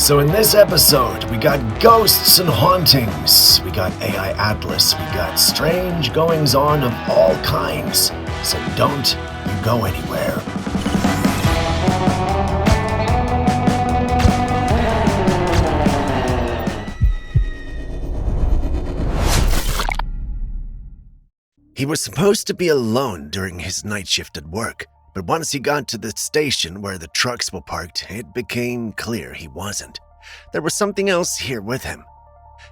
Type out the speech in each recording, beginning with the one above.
So in this episode, we got ghosts and hauntings, we got AI Atlas, we got strange goings-on of all kinds. So don't you go anywhere. He was supposed to be alone during his night shift at work. But once he got to the station where the trucks were parked, it became clear he wasn't. There was something else here with him.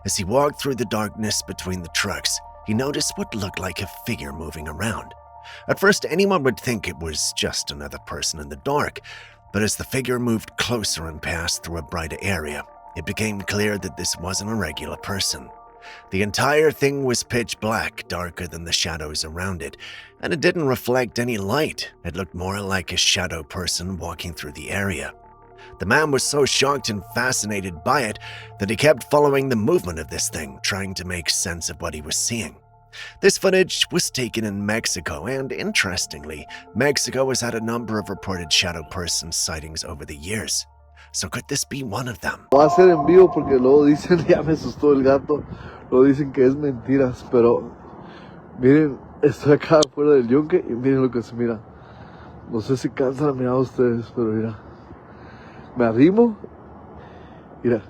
As he walked through the darkness between the trucks, he noticed what looked like a figure moving around. At first, anyone would think it was just another person in the dark, but as the figure moved closer and passed through a brighter area, it became clear that this wasn't a regular person. The entire thing was pitch black, darker than the shadows around it, and it didn't reflect any light. It looked more like a shadow person walking through the area. The man was so shocked and fascinated by it that he kept following the movement of this thing, trying to make sense of what he was seeing. This footage was taken in Mexico, and interestingly, Mexico has had a number of reported shadow person sightings over the years. So could this be one of them? Va a ser en vivo porque luego dicen, ya me asustó el gato, luego dicen que es mentiras, pero miren, estoy acá afuera del yunque y miren lo que se mira. No sé si cansan a mirar a ustedes, pero mira, me arrimo, mira,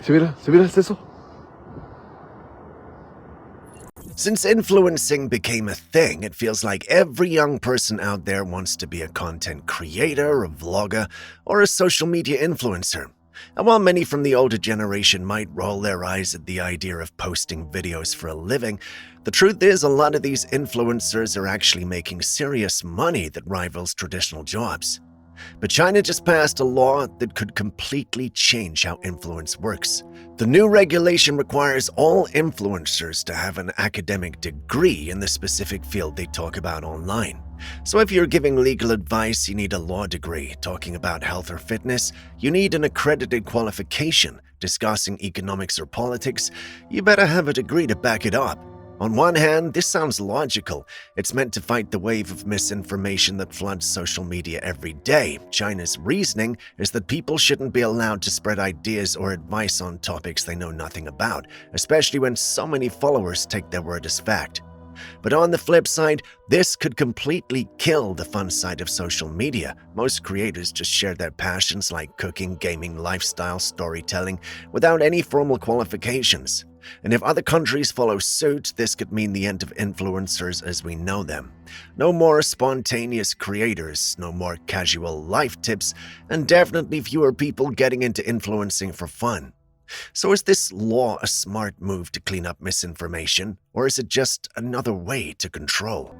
se mira, ¿es eso? Since influencing became a thing, it feels like every young person out there wants to be a content creator, a vlogger, or a social media influencer. And while many from the older generation might roll their eyes at the idea of posting videos for a living, the truth is a lot of these influencers are actually making serious money that rivals traditional jobs. But China just passed a law that could completely change how influence works. The new regulation requires all influencers to have an academic degree in the specific field they talk about online. So if you're giving legal advice, you need a law degree. Talking about health or fitness, you need an accredited qualification. Discussing economics or politics, you better have a degree to back it up. On one hand, this sounds logical. It's meant to fight the wave of misinformation that floods social media every day. China's reasoning is that people shouldn't be allowed to spread ideas or advice on topics they know nothing about, especially when so many followers take their word as fact. But on the flip side, this could completely kill the fun side of social media. Most creators just share their passions like cooking, gaming, lifestyle, storytelling, without any formal qualifications. And if other countries follow suit, this could mean the end of influencers as we know them. No more spontaneous creators, no more casual life tips, and definitely fewer people getting into influencing for fun. So is this law a smart move to clean up misinformation, or is it just another way to control?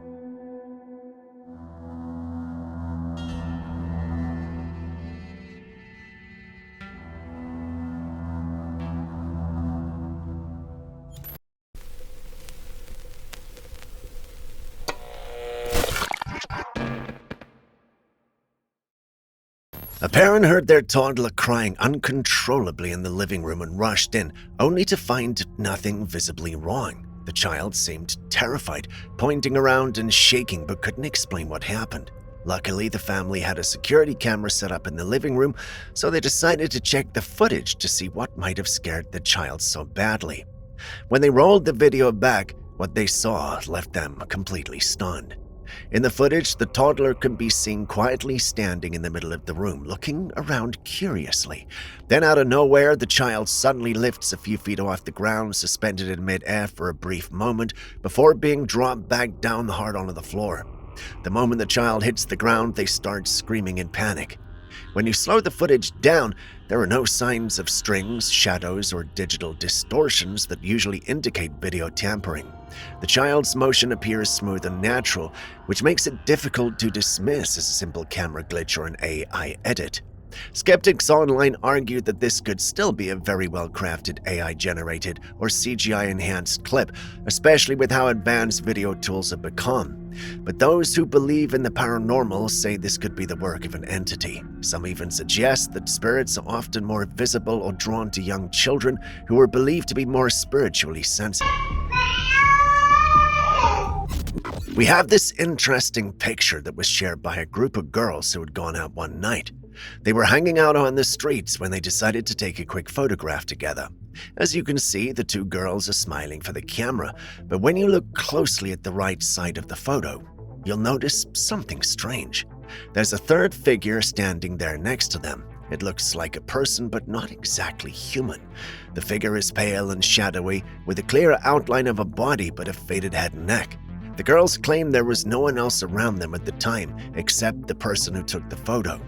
A parent heard their toddler crying uncontrollably in the living room and rushed in, only to find nothing visibly wrong. The child seemed terrified, pointing around and shaking, but couldn't explain what happened. Luckily, the family had a security camera set up in the living room, so they decided to check the footage to see what might have scared the child so badly. When they rolled the video back, what they saw left them completely stunned. In the footage, the toddler can be seen quietly standing in the middle of the room, looking around curiously. Then out of nowhere, the child suddenly lifts a few feet off the ground, suspended in mid-air for a brief moment, before being dropped back down hard onto the floor. The moment the child hits the ground, they start screaming in panic. When you slow the footage down, there are no signs of strings, shadows, or digital distortions that usually indicate video tampering. The child's motion appears smooth and natural, which makes it difficult to dismiss as a simple camera glitch or an AI edit. Skeptics online argued that this could still be a very well-crafted AI-generated or CGI-enhanced clip, especially with how advanced video tools have become. But those who believe in the paranormal say this could be the work of an entity. Some even suggest that spirits are often more visible or drawn to young children who are believed to be more spiritually sensitive. We have this interesting picture that was shared by a group of girls who had gone out one night. They were hanging out on the streets when they decided to take a quick photograph together. As you can see, the two girls are smiling for the camera, but when you look closely at the right side of the photo, you'll notice something strange. There's a third figure standing there next to them. It looks like a person, but not exactly human. The figure is pale and shadowy, with a clear outline of a body but a faded head and neck. The girls claim there was no one else around them at the time except the person who took the photo.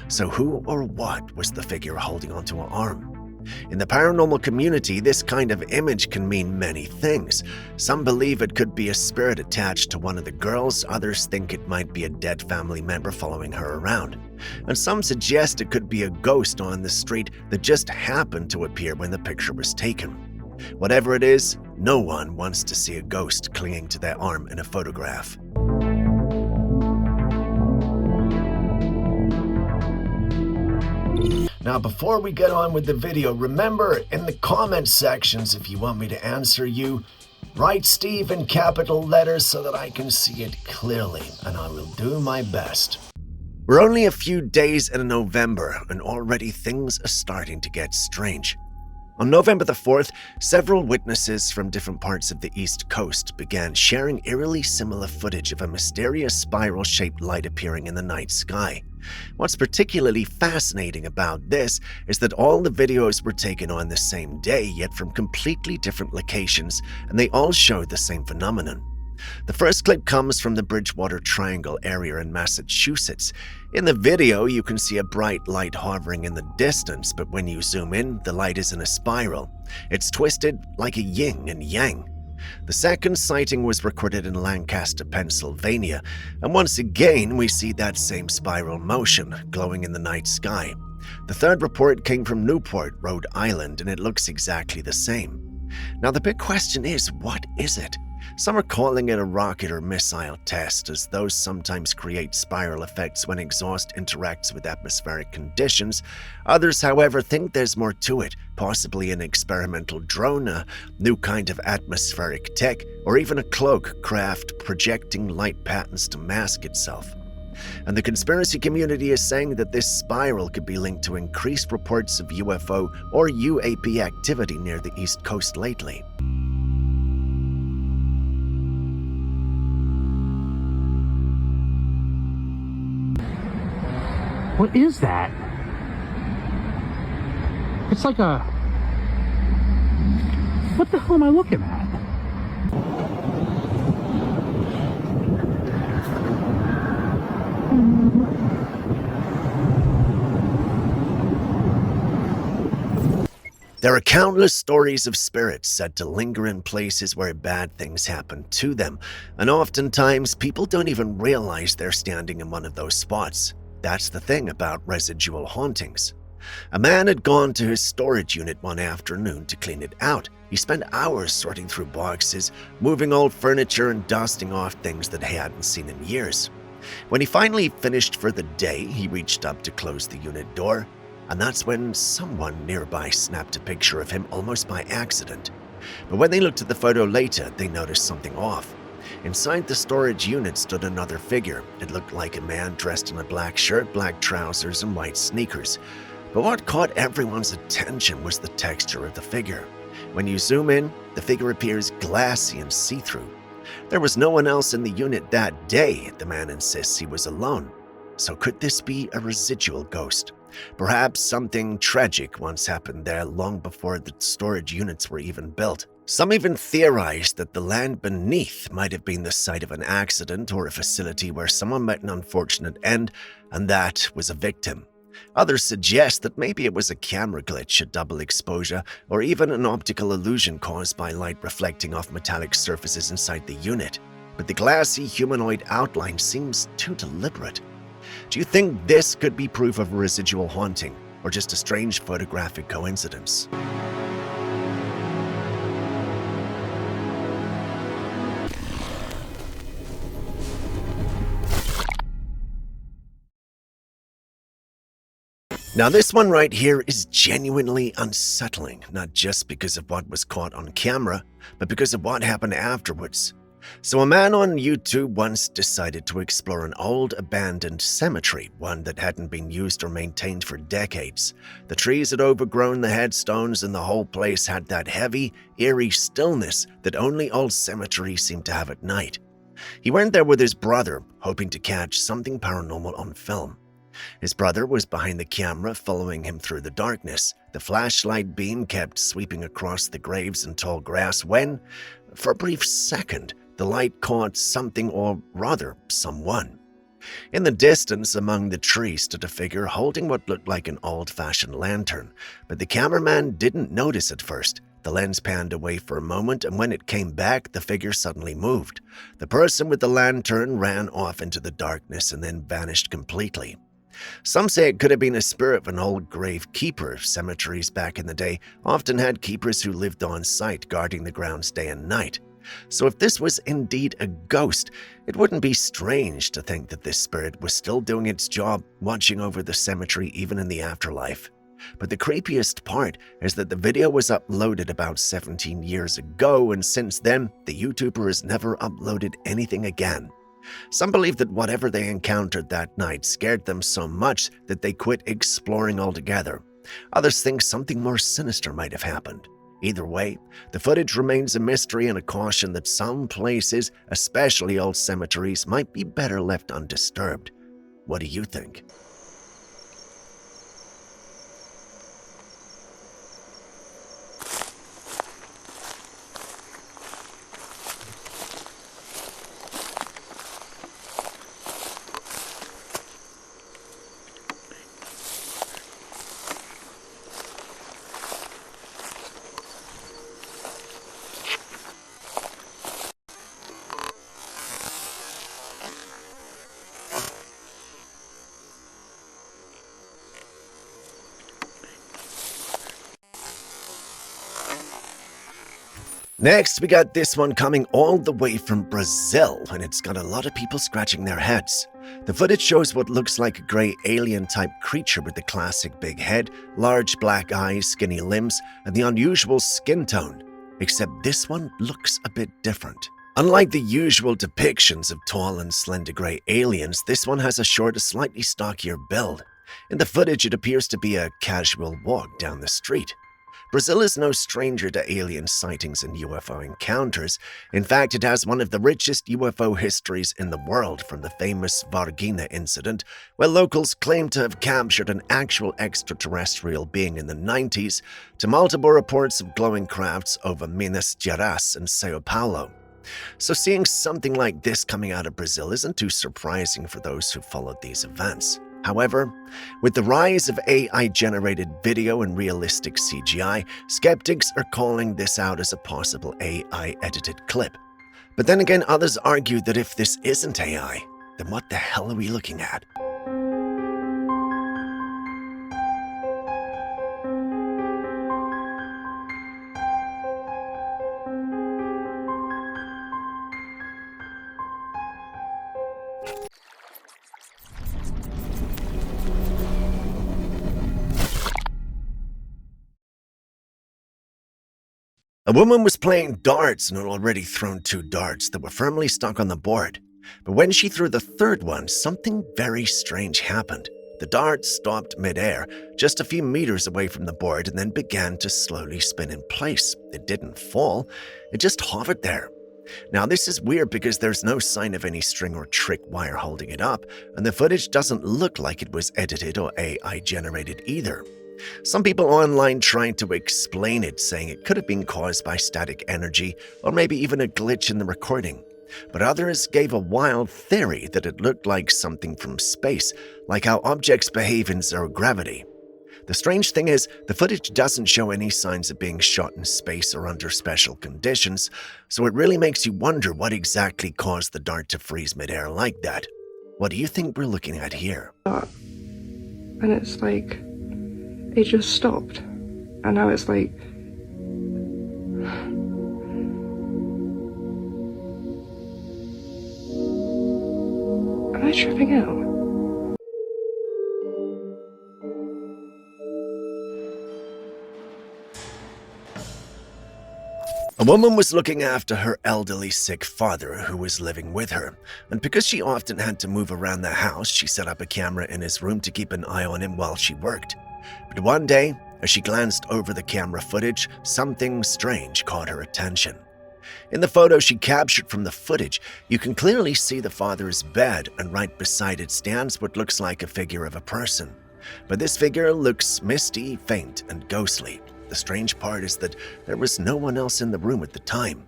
So who or what was the figure holding onto an arm? In the paranormal community, this kind of image can mean many things. Some believe it could be a spirit attached to one of the girls, others think it might be a dead family member following her around. And some suggest it could be a ghost on the street that just happened to appear when the picture was taken. Whatever it is, no one wants to see a ghost clinging to their arm in a photograph. Now, before we get on with the video, remember in the comment sections, if you want me to answer you, write Steve in capital letters so that I can see it clearly, and I will do my best. We're only a few days into November, and already things are starting to get strange. On November the 4th, several witnesses from different parts of the East Coast began sharing eerily similar footage of a mysterious spiral-shaped light appearing in the night sky. What's particularly fascinating about this is that all the videos were taken on the same day, yet from completely different locations, and they all showed the same phenomenon. The first clip comes from the Bridgewater Triangle area in Massachusetts. In the video, you can see a bright light hovering in the distance, but when you zoom in, the light is in a spiral. It's twisted like a yin and yang. The second sighting was recorded in Lancaster, Pennsylvania, and once again we see that same spiral motion glowing in the night sky. The third report came from Newport, Rhode Island, and it looks exactly the same. Now the big question is, what is it? Some are calling it a rocket or missile test, as those sometimes create spiral effects when exhaust interacts with atmospheric conditions. Others, however, think there's more to it, possibly an experimental drone, a new kind of atmospheric tech, or even a cloak craft projecting light patterns to mask itself. And the conspiracy community is saying that this spiral could be linked to increased reports of UFO or UAP activity near the East Coast lately. What is that? It's like a... What the hell am I looking at? There are countless stories of spirits said to linger in places where bad things happen to them, and oftentimes people don't even realize they're standing in one of those spots. That's the thing about residual hauntings. A man had gone to his storage unit one afternoon to clean it out. He spent hours sorting through boxes, moving old furniture and dusting off things that he hadn't seen in years. When he finally finished for the day, he reached up to close the unit door, and that's when someone nearby snapped a picture of him almost by accident. But when they looked at the photo later, they noticed something off. Inside the storage unit stood another figure. It looked like a man dressed in a black shirt, black trousers, and white sneakers. But what caught everyone's attention was the texture of the figure. When you zoom in, the figure appears glassy and see-through. There was no one else in the unit that day. The man insists he was alone. So could this be a residual ghost? Perhaps something tragic once happened there long before the storage units were even built. Some even theorized that the land beneath might have been the site of an accident or a facility where someone met an unfortunate end, and that was a victim. Others suggest that maybe it was a camera glitch, a double exposure, or even an optical illusion caused by light reflecting off metallic surfaces inside the unit. But the glassy humanoid outline seems too deliberate. Do you think this could be proof of a residual haunting, or just a strange photographic coincidence? Now this one right here is genuinely unsettling, not just because of what was caught on camera, but because of what happened afterwards. So a man on YouTube once decided to explore an old abandoned cemetery, one that hadn't been used or maintained for decades. The trees had overgrown the headstones and the whole place had that heavy, eerie stillness that only old cemeteries seem to have at night. He went there with his brother, hoping to catch something paranormal on film. His brother was behind the camera, following him through the darkness. The flashlight beam kept sweeping across the graves and tall grass when, for a brief second, the light caught something, or rather, someone. In the distance, among the trees, stood a figure holding what looked like an old-fashioned lantern, but the cameraman didn't notice at first. The lens panned away for a moment, and when it came back, the figure suddenly moved. The person with the lantern ran off into the darkness and then vanished completely. Some say it could have been a spirit of an old grave keeper. Cemeteries back in the day often had keepers who lived on site, guarding the grounds day and night. So if this was indeed a ghost, it wouldn't be strange to think that this spirit was still doing its job, watching over the cemetery even in the afterlife. But the creepiest part is that the video was uploaded about 17 years ago, and since then, the YouTuber has never uploaded anything again. Some believe that whatever they encountered that night scared them so much that they quit exploring altogether. Others think something more sinister might have happened. Either way, the footage remains a mystery and a caution that some places, especially old cemeteries, might be better left undisturbed. What do you think? Next, we got this one coming all the way from Brazil, and it's got a lot of people scratching their heads. The footage shows what looks like a gray alien-type creature with the classic big head, large black eyes, skinny limbs, and the unusual skin tone. Except this one looks a bit different. Unlike the usual depictions of tall and slender gray aliens, this one has a shorter, slightly stockier build. In the footage, it appears to be a casual walk down the street. Brazil is no stranger to alien sightings and UFO encounters. In fact, it has one of the richest UFO histories in the world, from the famous Varginha incident, where locals claim to have captured an actual extraterrestrial being in the 90s, to multiple reports of glowing crafts over Minas Gerais and Sao Paulo. So seeing something like this coming out of Brazil isn't too surprising for those who followed these events. However, with the rise of AI-generated video and realistic CGI, skeptics are calling this out as a possible AI-edited clip. But then again, others argue that if this isn't AI, then what the hell are we looking at? A woman was playing darts and had already thrown 2 darts that were firmly stuck on the board. But when she threw the third one, something very strange happened. The dart stopped midair, just a few meters away from the board, and then began to slowly spin in place. It didn't fall, it just hovered there. Now, this is weird because there's no sign of any string or trick wire holding it up, and the footage doesn't look like it was edited or AI-generated either. Some people online tried to explain it, saying it could have been caused by static energy or maybe even a glitch in the recording. But others gave a wild theory that it looked like something from space, like how objects behave in zero gravity. The strange thing is, the footage doesn't show any signs of being shot in space or under special conditions, so it really makes you wonder what exactly caused the dart to freeze midair like that. What do you think we're looking at here? And it's like, it just stopped. And now it's like, am I tripping out? A A woman was looking after her elderly sick father who was living with her, and because she often had to move around the house, she set up a camera in his room to keep an eye on him while she worked. But one day, as she glanced over the camera footage, something strange caught her attention. In the photo she captured from the footage, you can clearly see the father's bed, and right beside it stands what looks like a figure of a person. But this figure looks misty, faint, and ghostly. The strange part is that there was no one else in the room at the time.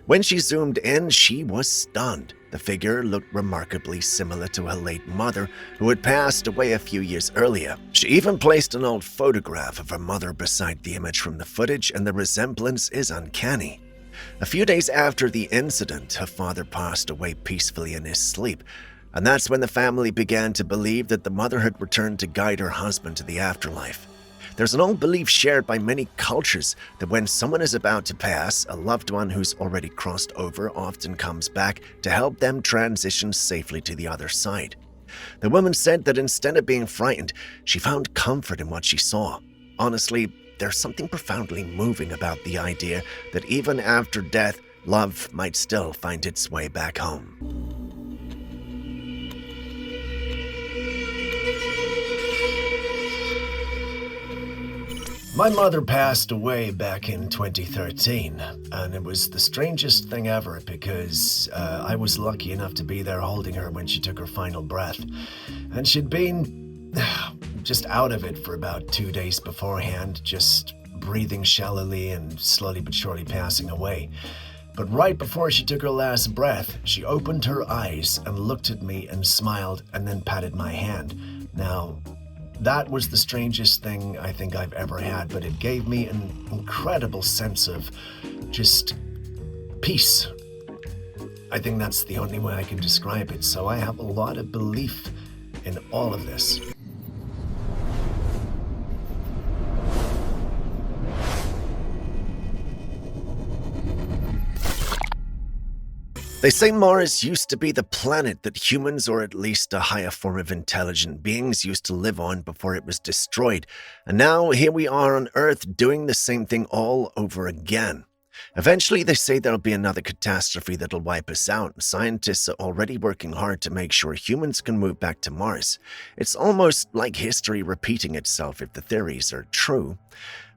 When she zoomed in, she was stunned. The figure looked remarkably similar to her late mother, who had passed away a few years earlier. She even placed an old photograph of her mother beside the image from the footage, and the resemblance is uncanny. A few days after the incident, her father passed away peacefully in his sleep, and that's when the family began to believe that the mother had returned to guide her husband to the afterlife. There's an old belief shared by many cultures that when someone is about to pass, a loved one who's already crossed over often comes back to help them transition safely to the other side. The woman said that instead of being frightened, she found comfort in what she saw. Honestly, there's something profoundly moving about the idea that even after death, love might still find its way back home. My mother passed away back in 2013, and it was the strangest thing ever because I was lucky enough to be there holding her when she took her final breath. And she'd been just out of it for about 2 days beforehand, just breathing shallowly and slowly but surely passing away. But right before she took her last breath, she opened her eyes and looked at me and smiled and then patted my hand. Now, that was the strangest thing I think I've ever had, but it gave me an incredible sense of just peace. I think that's the only way I can describe it, so I have a lot of belief in all of this. They say Mars used to be the planet that humans, or at least a higher form of intelligent beings, used to live on before it was destroyed. And now here we are on Earth doing the same thing all over again. Eventually, they say there'll be another catastrophe that'll wipe us out, and scientists are already working hard to make sure humans can move back to Mars. It's almost like history repeating itself if the theories are true.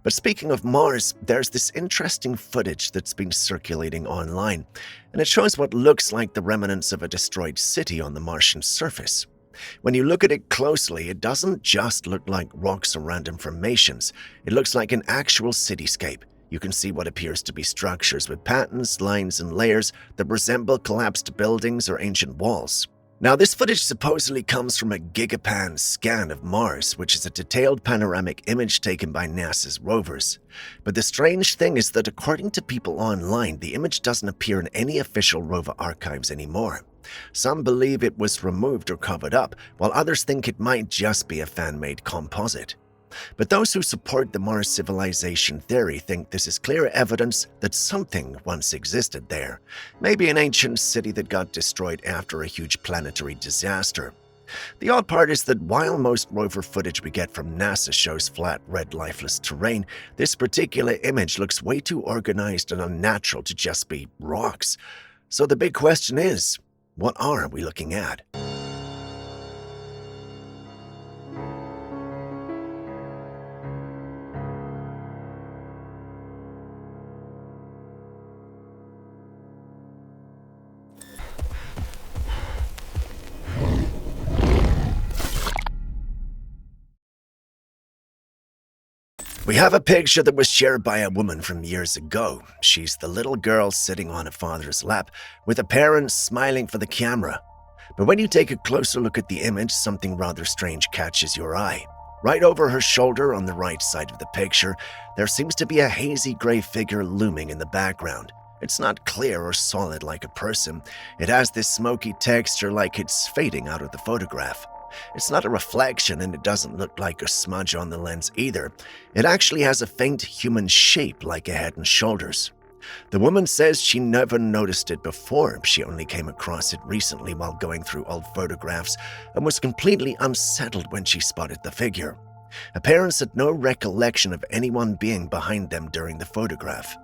But speaking of Mars, there's this interesting footage that's been circulating online, and it shows what looks like the remnants of a destroyed city on the Martian surface. When you look at it closely, it doesn't just look like rocks or random formations. It looks like an actual cityscape. You can see what appears to be structures with patterns, lines, and layers that resemble collapsed buildings or ancient walls. Now, this footage supposedly comes from a gigapan scan of Mars, which is a detailed panoramic image taken by NASA's rovers. But the strange thing is that according to people online, the image doesn't appear in any official rover archives anymore. Some believe it was removed or covered up, while others think it might just be a fan-made composite. But those who support the Mars civilization theory think this is clear evidence that something once existed there, maybe an ancient city that got destroyed after a huge planetary disaster. The odd part is that while most rover footage we get from NASA shows flat, red, lifeless terrain, this particular image looks way too organized and unnatural to just be rocks. So the big question is, what are we looking at? We have a picture that was shared by a woman from years ago. She's the little girl sitting on her father's lap, with her parents smiling for the camera. But when you take a closer look at the image, something rather strange catches your eye. Right over her shoulder on the right side of the picture, there seems to be a hazy gray figure looming in the background. It's not clear or solid like a person. It has this smoky texture like it's fading out of the photograph. It's not a reflection, and it doesn't look like a smudge on the lens either. It actually has a faint human shape like a head and shoulders. The woman says she never noticed it before. She only came across it recently while going through old photographs and was completely unsettled when she spotted the figure. Her parents had no recollection of anyone being behind them during the photograph.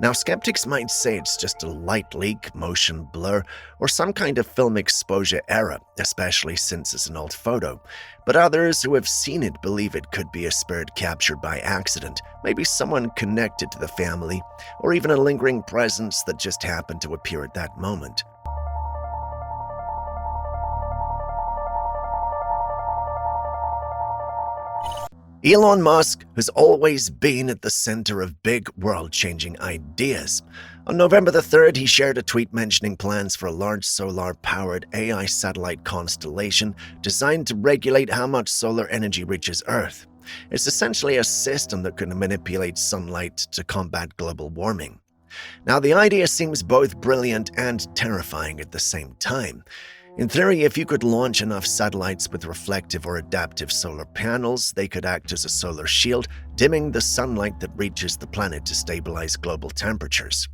Now, skeptics might say it's just a light leak, motion blur, or some kind of film exposure error, especially since it's an old photo. But others who have seen it believe it could be a spirit captured by accident, maybe someone connected to the family, or even a lingering presence that just happened to appear at that moment. Elon Musk has always been at the center of big world-changing ideas. On November the 3rd, he shared a tweet mentioning plans for a large solar-powered AI satellite constellation designed to regulate how much solar energy reaches Earth. It's essentially a system that can manipulate sunlight to combat global warming. Now, the idea seems both brilliant and terrifying at the same time. In theory, if you could launch enough satellites with reflective or adaptive solar panels, they could act as a solar shield, dimming the sunlight that reaches the planet to stabilize global temperatures.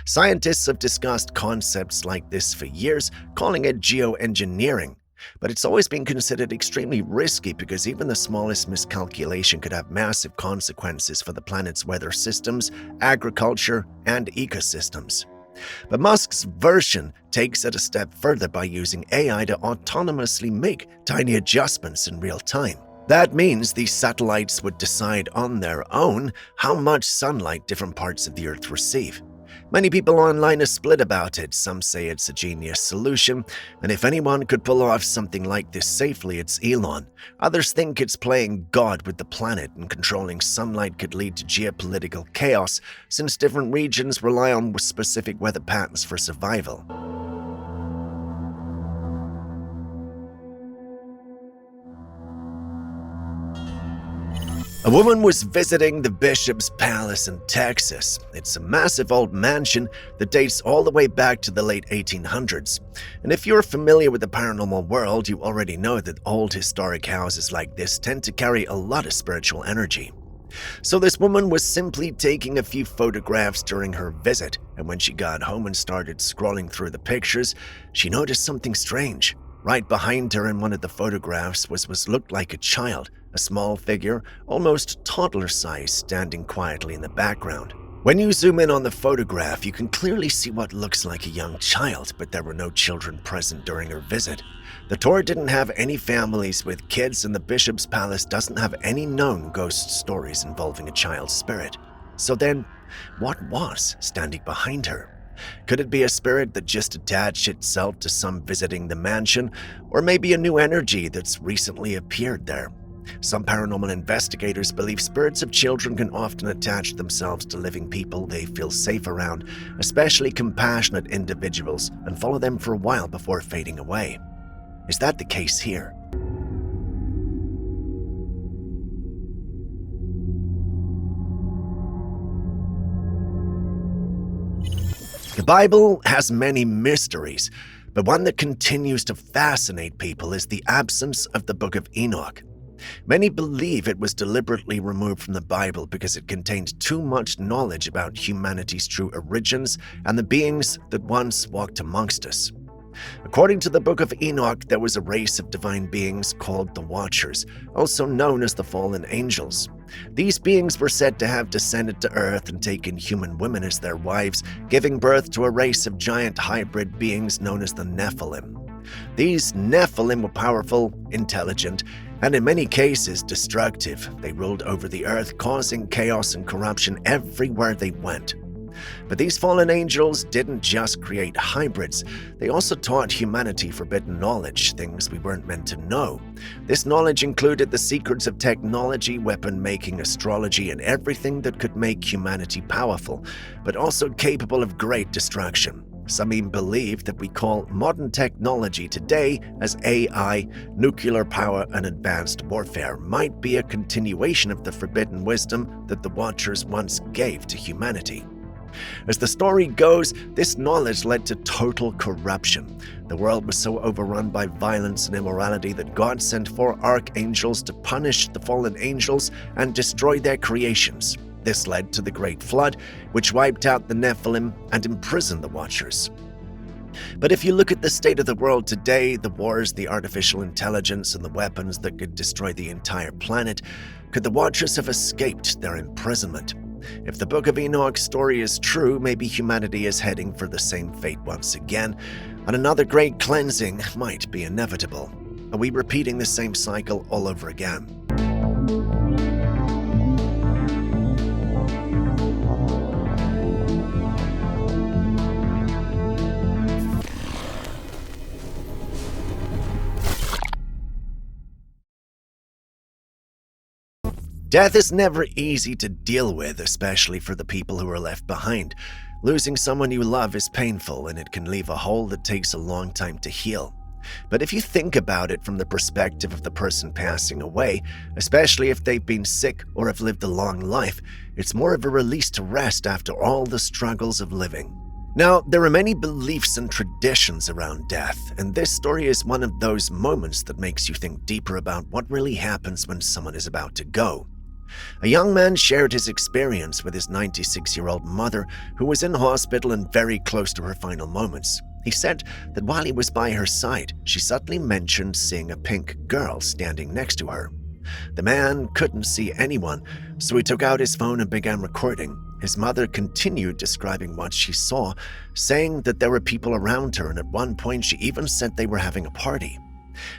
Scientists have discussed concepts like this for years, calling it geoengineering. But it's always been considered extremely risky because even the smallest miscalculation could have massive consequences for the planet's weather systems, agriculture, and ecosystems. But Musk's version takes it a step further by using AI to autonomously make tiny adjustments in real time. That means these satellites would decide on their own how much sunlight different parts of the Earth receive. Many people online are split about it. Some say it's a genius solution, and if anyone could pull off something like this safely, it's Elon. Others think it's playing God with the planet, and controlling sunlight could lead to geopolitical chaos, since different regions rely on specific weather patterns for survival. A woman was visiting the Bishop's Palace in Texas. It's a massive old mansion that dates all the way back to the late 1800s. And if you're familiar with the paranormal world, you already know that old historic houses like this tend to carry a lot of spiritual energy. So this woman was simply taking a few photographs during her visit, and when she got home and started scrolling through the pictures, she noticed something strange. Right behind her in one of the photographs was what looked like a child, a small figure, almost toddler-sized, standing quietly in the background. When you zoom in on the photograph, you can clearly see what looks like a young child, but there were no children present during her visit. The tour didn't have any families with kids, and the Bishop's Palace doesn't have any known ghost stories involving a child's spirit. So then, what was standing behind her? Could it be a spirit that just attached itself to some visiting the mansion, or maybe a new energy that's recently appeared there? Some paranormal investigators believe spirits of children can often attach themselves to living people they feel safe around, especially compassionate individuals, and follow them for a while before fading away. Is that the case here? The Bible has many mysteries, but one that continues to fascinate people is the absence of the Book of Enoch. Many believe it was deliberately removed from the Bible because it contained too much knowledge about humanity's true origins and the beings that once walked amongst us. According to the Book of Enoch, there was a race of divine beings called the Watchers, also known as the fallen angels. These beings were said to have descended to Earth and taken human women as their wives, giving birth to a race of giant hybrid beings known as the Nephilim. These Nephilim were powerful, intelligent, and in many cases destructive. They ruled over the earth, causing chaos and corruption everywhere they went. But these fallen angels didn't just create hybrids, they also taught humanity forbidden knowledge, things we weren't meant to know. This knowledge included the secrets of technology, weapon-making, astrology, and everything that could make humanity powerful, but also capable of great destruction. Some even believe that we call modern technology today as AI, nuclear power, and advanced warfare might be a continuation of the forbidden wisdom that the Watchers once gave to humanity. As the story goes, this knowledge led to total corruption. The world was so overrun by violence and immorality that God sent 4 archangels to punish the fallen angels and destroy their creations. This led to the Great Flood, which wiped out the Nephilim and imprisoned the Watchers. But if you look at the state of the world today, the wars, the artificial intelligence, and the weapons that could destroy the entire planet, could the Watchers have escaped their imprisonment? If the Book of Enoch's story is true, maybe humanity is heading for the same fate once again, and another great cleansing might be inevitable. Are we repeating the same cycle all over again? Death is never easy to deal with, especially for the people who are left behind. Losing someone you love is painful, and it can leave a hole that takes a long time to heal. But if you think about it from the perspective of the person passing away, especially if they've been sick or have lived a long life, it's more of a release to rest after all the struggles of living. Now, there are many beliefs and traditions around death, and this story is one of those moments that makes you think deeper about what really happens when someone is about to go. A young man shared his experience with his 96-year-old mother, who was in hospital and very close to her final moments. He said that while he was by her side, she suddenly mentioned seeing a pink girl standing next to her. The man couldn't see anyone, so he took out his phone and began recording. His mother continued describing what she saw, saying that there were people around her, and at one point she even said they were having a party.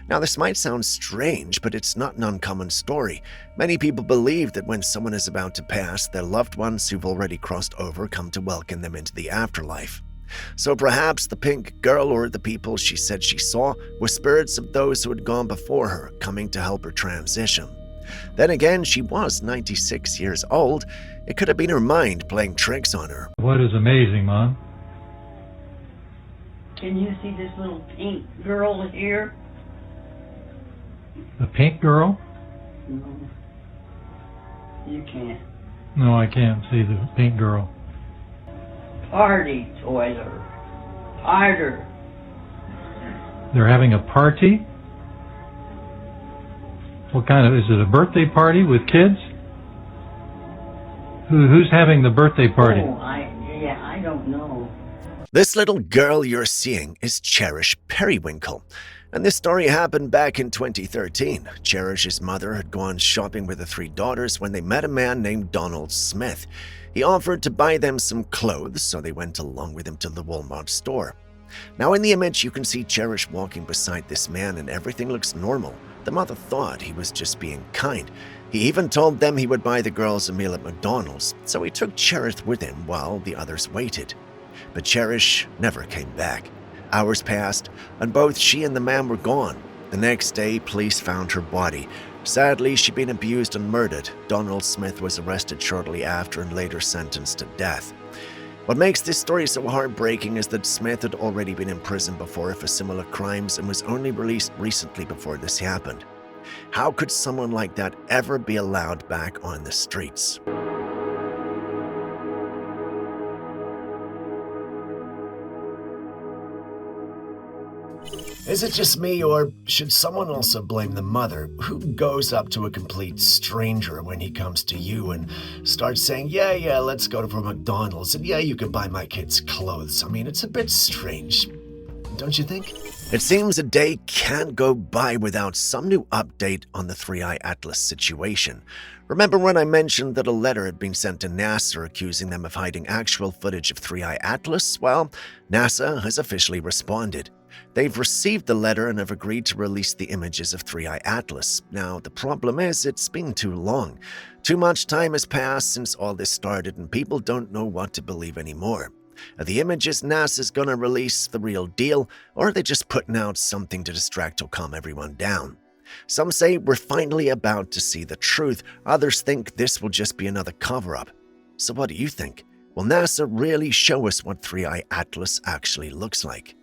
Now, this might sound strange, but it's not an uncommon story. Many people believe that when someone is about to pass, their loved ones who've already crossed over come to welcome them into the afterlife. So perhaps the pink girl or the people she said she saw were spirits of those who had gone before her, coming to help her transition. Then again, she was 96 years old. It could have been her mind playing tricks on her. What is amazing, Mom? Can you see this little pink girl here? The pink girl? No. You can't. No, I can't see the pink girl. Party toiler. Harder. They're having a party? What kind of, is it a birthday party with kids? Who's having the birthday party? Oh, I don't know. This little girl you're seeing is Cherish Periwinkle. And this story happened back in 2013. Cherish's mother had gone shopping with the three daughters when they met a man named Donald Smith. He offered to buy them some clothes, so they went along with him to the Walmart store. Now in the image, you can see Cherish walking beside this man and everything looks normal. The mother thought he was just being kind. He even told them he would buy the girls a meal at McDonald's, so he took Cherish with him while the others waited. But Cherish never came back. Hours passed, and both she and the man were gone. The next day, police found her body. Sadly, she'd been abused and murdered. Donald Smith was arrested shortly after and later sentenced to death. What makes this story so heartbreaking is that Smith had already been in prison before for similar crimes and was only released recently before this happened. How could someone like that ever be allowed back on the streets? Is it just me, or should someone also blame the mother, who goes up to a complete stranger when he comes to you and starts saying, yeah, let's go to McDonald's, and yeah, you can buy my kids clothes? I mean, it's a bit strange, don't you think? It seems a day can't go by without some new update on the 3i Atlas situation. Remember when I mentioned that a letter had been sent to NASA accusing them of hiding actual footage of 3i Atlas? Well, NASA has officially responded. They've received the letter and have agreed to release the images of 3i Atlas. Now, the problem is it's been too long. Too much time has passed since all this started and people don't know what to believe anymore. Are the images NASA's gonna release the real deal, or are they just putting out something to distract or calm everyone down? Some say we're finally about to see the truth. Others think this will just be another cover-up. So what do you think? Will NASA really show us what 3i Atlas actually looks like?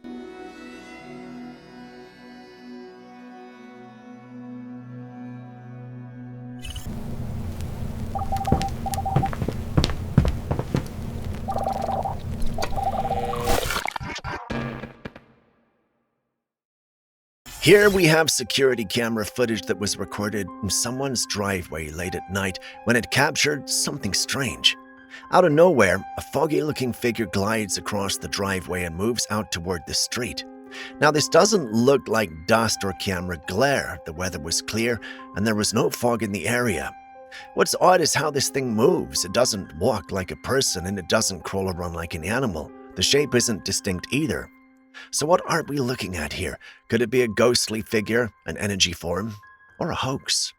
Here we have security camera footage that was recorded in someone's driveway late at night when it captured something strange. Out of nowhere, a foggy-looking figure glides across the driveway and moves out toward the street. Now, this doesn't look like dust or camera glare. The weather was clear and there was no fog in the area. What's odd is how this thing moves. It doesn't walk like a person and it doesn't crawl around like an animal. The shape isn't distinct either. So what are we looking at here? Could it be a ghostly figure, an energy form, or a hoax?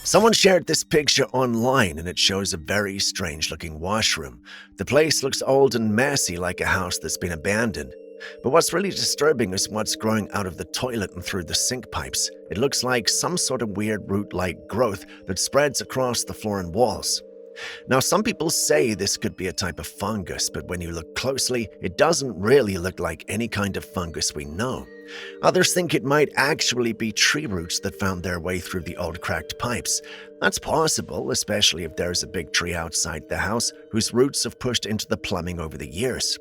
Someone shared this picture online and it shows a very strange-looking washroom. The place looks old and messy, like a house that's been abandoned. But what's really disturbing is what's growing out of the toilet and through the sink pipes. It looks like some sort of weird root-like growth that spreads across the floor and walls. Now, some people say this could be a type of fungus, but when you look closely, it doesn't really look like any kind of fungus we know. Others think it might actually be tree roots that found their way through the old cracked pipes. That's possible, especially if there's a big tree outside the house whose roots have pushed into the plumbing over the years.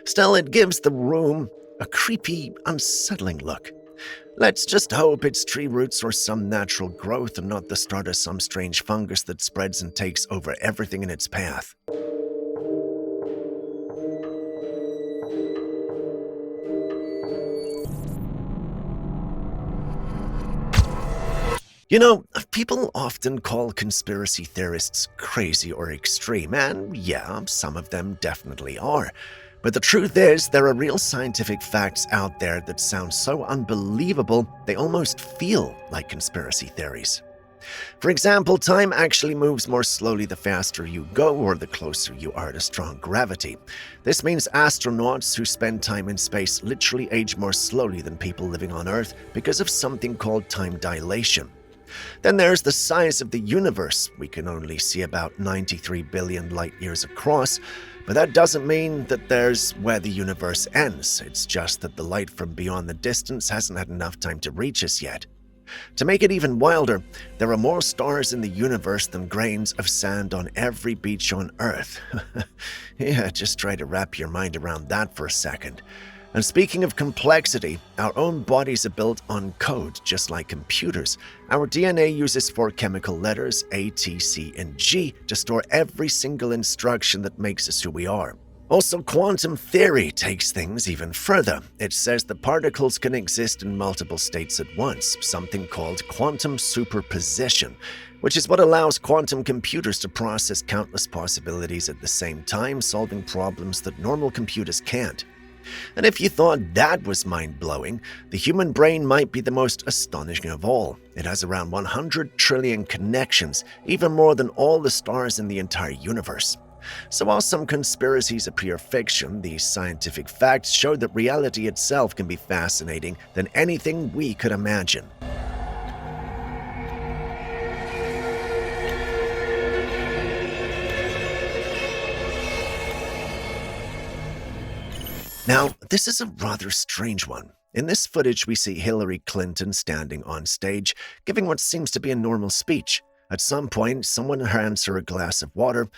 Still, it gives the room a creepy, unsettling look. Let's just hope it's tree roots or some natural growth and not the start of some strange fungus that spreads and takes over everything in its path. You know, people often call conspiracy theorists crazy or extreme, and yeah, some of them definitely are. But the truth is, there are real scientific facts out there that sound so unbelievable, they almost feel like conspiracy theories. For example, time actually moves more slowly the faster you go or the closer you are to strong gravity. This means astronauts who spend time in space literally age more slowly than people living on Earth because of something called time dilation. Then there's the size of the universe. We can only see about 93 billion light years across, but that doesn't mean that there's where the universe ends. It's just that the light from beyond the distance hasn't had enough time to reach us yet. To make it even wilder, there are more stars in the universe than grains of sand on every beach on Earth. Yeah, just try to wrap your mind around that for a second. And speaking of complexity, our own bodies are built on code, just like computers. Our DNA uses 4 chemical letters, A, T, C, and G, to store every single instruction that makes us who we are. Also, quantum theory takes things even further. It says that particles can exist in multiple states at once, something called quantum superposition, which is what allows quantum computers to process countless possibilities at the same time, solving problems that normal computers can't. And if you thought that was mind-blowing, the human brain might be the most astonishing of all. It has around 100 trillion connections, even more than all the stars in the entire universe. So while some conspiracies appear fiction, these scientific facts show that reality itself can be fascinating than anything we could imagine. Now, this is a rather strange one. In this footage, we see Hillary Clinton standing on stage, giving what seems to be a normal speech. At some point, someone hands her a glass of water,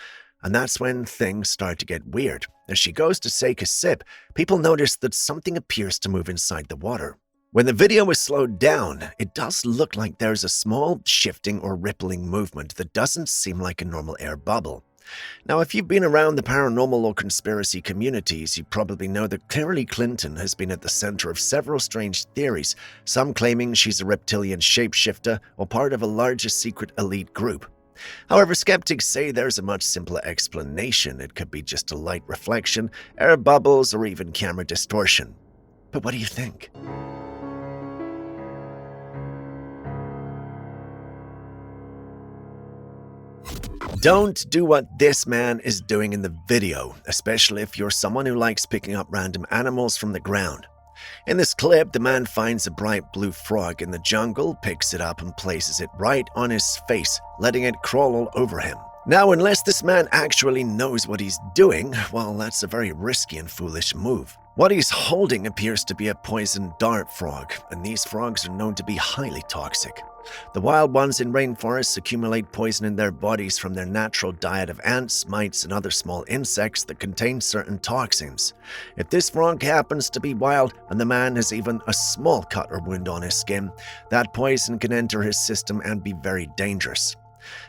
and that's when things start to get weird. As she goes to take a sip, people notice that something appears to move inside the water. When the video is slowed down, it does look like there's a small shifting or rippling movement that doesn't seem like a normal air bubble. Now, if you've been around the paranormal or conspiracy communities, you probably know that Hillary Clinton has been at the center of several strange theories, some claiming she's a reptilian shapeshifter or part of a larger secret elite group. However, skeptics say there's a much simpler explanation. It could be just a light reflection, air bubbles, or even camera distortion. But what do you think? Don't do what this man is doing in the video, especially if you're someone who likes picking up random animals from the ground. In this clip, the man finds a bright blue frog in the jungle, picks it up and places it right on his face, letting it crawl all over him. Now, unless this man actually knows what he's doing, well, that's a very risky and foolish move. What he's holding appears to be a poison dart frog, and these frogs are known to be highly toxic. The wild ones in rainforests accumulate poison in their bodies from their natural diet of ants, mites, and other small insects that contain certain toxins. If this frog happens to be wild and the man has even a small cut or wound on his skin, that poison can enter his system and be very dangerous.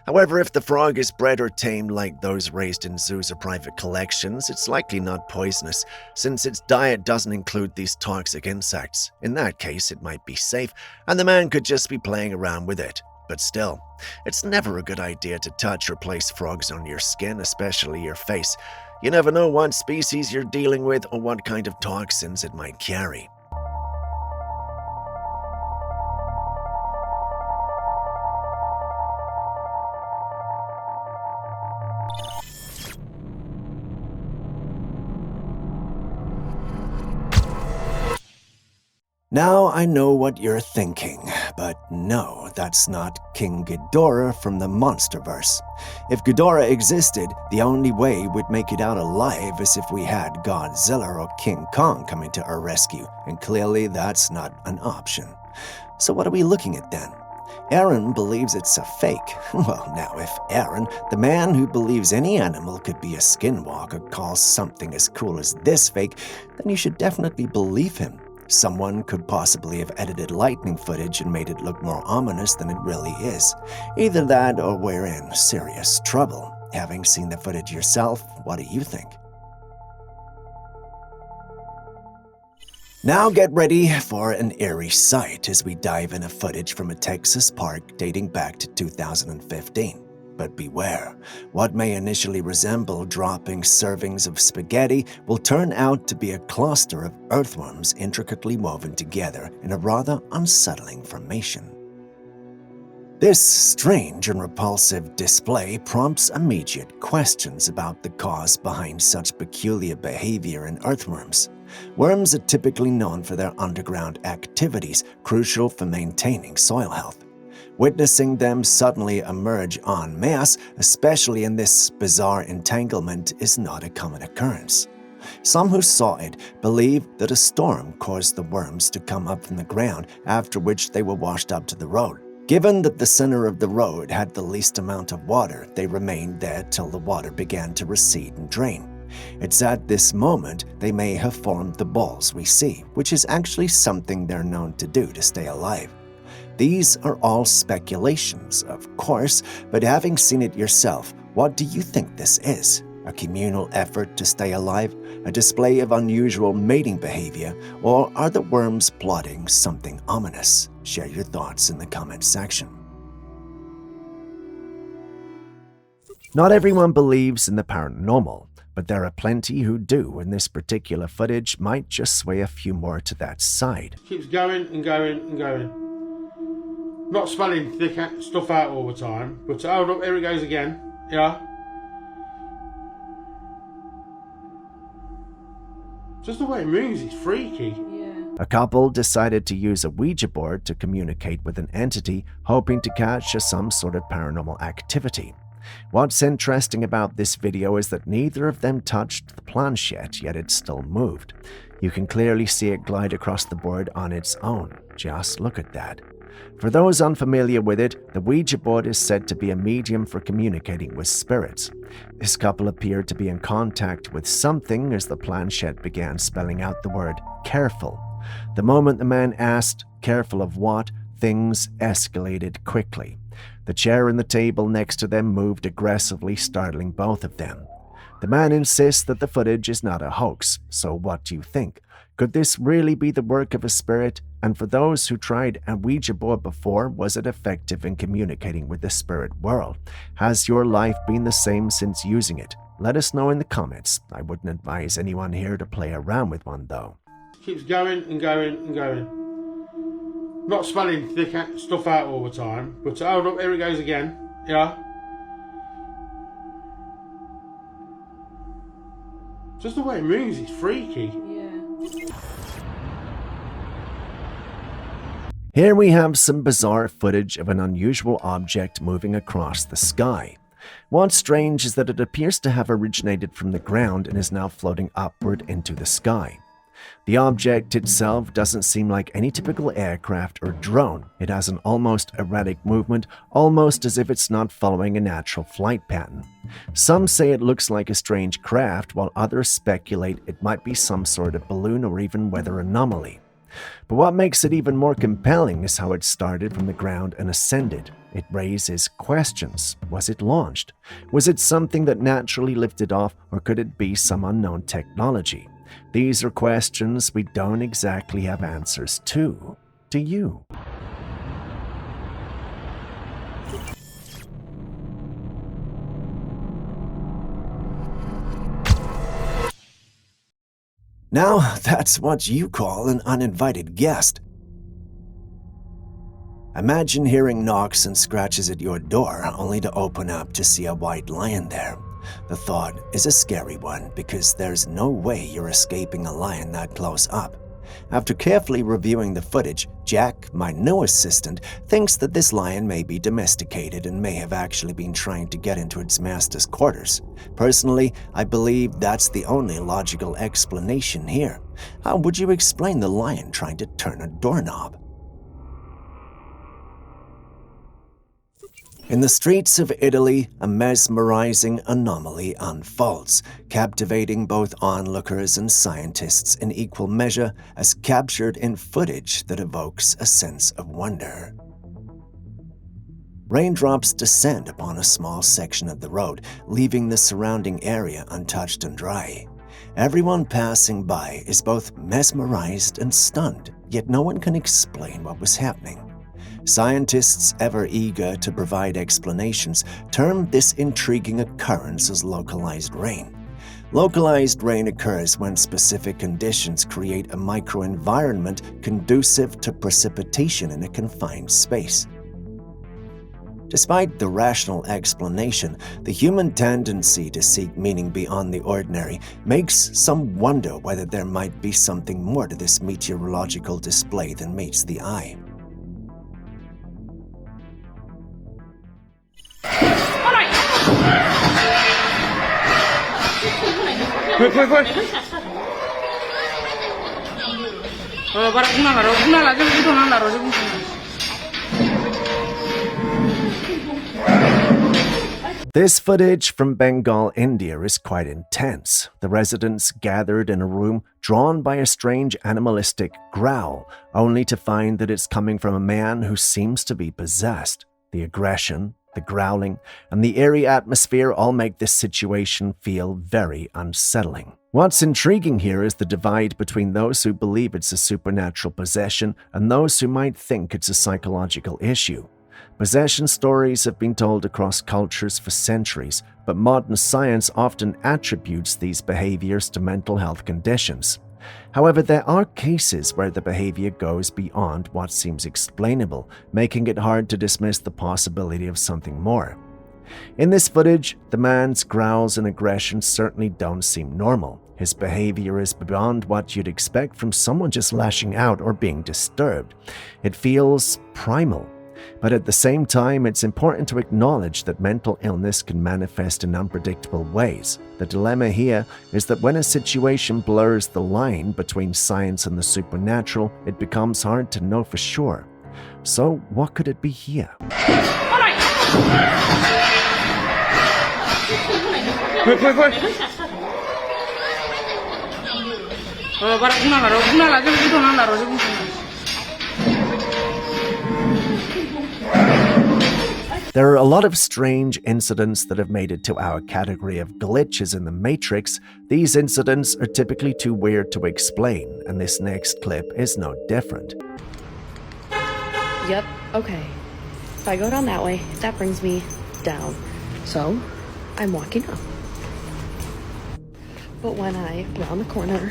However, if the frog is bred or tamed like those raised in zoos or private collections, it's likely not poisonous, since its diet doesn't include these toxic insects. In that case, it might be safe, and the man could just be playing around with it. But still, it's never a good idea to touch or place frogs on your skin, especially your face. You never know what species you're dealing with or what kind of toxins it might carry. Now I know what you're thinking, but no, that's not King Ghidorah from the Monsterverse. If Ghidorah existed, the only way we'd make it out alive is if we had Godzilla or King Kong coming to our rescue, and clearly that's not an option. So what are we looking at then? Aaron believes it's a fake. Well, now if Aaron, the man who believes any animal could be a skinwalker, calls something as cool as this fake, then you should definitely believe him. Someone could possibly have edited lightning footage and made it look more ominous than it really is. Either that or we're in serious trouble. Having seen the footage yourself, what do you think? Now get ready for an eerie sight as we dive into footage from a Texas park dating back to 2015. But beware, what may initially resemble dropping servings of spaghetti will turn out to be a cluster of earthworms intricately woven together in a rather unsettling formation. This strange and repulsive display prompts immediate questions about the cause behind such peculiar behavior in earthworms. Worms are typically known for their underground activities, crucial for maintaining soil health. Witnessing them suddenly emerge en masse, especially in this bizarre entanglement, is not a common occurrence. Some who saw it believe that a storm caused the worms to come up from the ground, after which they were washed up to the road. Given that the center of the road had the least amount of water, they remained there till the water began to recede and drain. It's at this moment they may have formed the balls we see, which is actually something they're known to do to stay alive. These are all speculations, of course, but having seen it yourself, what do you think this is? A communal effort to stay alive? A display of unusual mating behavior? Or are the worms plotting something ominous? Share your thoughts in the comments section. Not everyone believes in the paranormal, but there are plenty who do, and this particular footage might just sway a few more to that side. Keeps going and going and going. Not spelling thick stuff out all the time, but hold up, here it goes again. Yeah. Just the way it moves, it's freaky. A couple decided to use a Ouija board to communicate with an entity, hoping to catch some sort of paranormal activity. What's interesting about this video is that neither of them touched the planchette, yet it still moved. You can clearly see it glide across the board on its own. Just look at that. For those unfamiliar with it, the Ouija board is said to be a medium for communicating with spirits. This couple appeared to be in contact with something as the planchette began spelling out the word careful. The moment the man asked, careful of what, things escalated quickly. The chair and the table next to them moved aggressively, startling both of them. The man insists that the footage is not a hoax, so what do you think? Could this really be the work of a spirit? And for those who tried a Ouija board before, was it effective in communicating with the spirit world? Has your life been the same since using it? Let us know in the comments. I wouldn't advise anyone here to play around with one though. Keeps going and going and going. Not spelling thick stuff out all the time, but hold up, here it goes again. Yeah. Just the way it moves, it's freaky. Here we have some bizarre footage of an unusual object moving across the sky. What's strange is that it appears to have originated from the ground and is now floating upward into the sky. The object itself doesn't seem like any typical aircraft or drone. It has an almost erratic movement, almost as if it's not following a natural flight pattern. Some say it looks like a strange craft, while others speculate it might be some sort of balloon or even weather anomaly. But what makes it even more compelling is how it started from the ground and ascended. It raises questions. Was it launched? Was it something that naturally lifted off, or could it be some unknown technology? These are questions we don't exactly have answers to. Do you? Now, that's what you call an uninvited guest. Imagine hearing knocks and scratches at your door, only to open up to see a white lion there. The thought is a scary one because there's no way you're escaping a lion that close up. After carefully reviewing the footage, Jack, my new assistant, thinks that this lion may be domesticated and may have actually been trying to get into its master's quarters. Personally, I believe that's the only logical explanation here. How would you explain the lion trying to turn a doorknob? In the streets of Italy, a mesmerizing anomaly unfolds, captivating both onlookers and scientists in equal measure as captured in footage that evokes a sense of wonder. Raindrops descend upon a small section of the road, leaving the surrounding area untouched and dry. Everyone passing by is both mesmerized and stunned, yet no one can explain what was happening. Scientists, ever eager to provide explanations, term this intriguing occurrence as localized rain. Localized rain occurs when specific conditions create a microenvironment conducive to precipitation in a confined space. Despite the rational explanation, the human tendency to seek meaning beyond the ordinary makes some wonder whether there might be something more to this meteorological display than meets the eye. Quick! This footage from Bengal, India is quite intense. The residents gathered in a room drawn by a strange animalistic growl, only to find that it's coming from a man who seems to be possessed. The aggression, the growling, and the eerie atmosphere all make this situation feel very unsettling. What's intriguing here is the divide between those who believe it's a supernatural possession and those who might think it's a psychological issue. Possession stories have been told across cultures for centuries, but modern science often attributes these behaviors to mental health conditions. However, there are cases where the behavior goes beyond what seems explainable, making it hard to dismiss the possibility of something more. In this footage, the man's growls and aggression certainly don't seem normal. His behavior is beyond what you'd expect from someone just lashing out or being disturbed. It feels primal. But at the same time, it's important to acknowledge that mental illness can manifest in unpredictable ways. The dilemma here is that when a situation blurs the line between science and the supernatural, it becomes hard to know for sure. So, what could it be here? Quick! There are a lot of strange incidents that have made it to our category of glitches in the Matrix. These incidents are typically too weird to explain, and this next clip is no different. Yep, okay. If I go down that way, that brings me down. So, I'm walking up. But when I round the corner...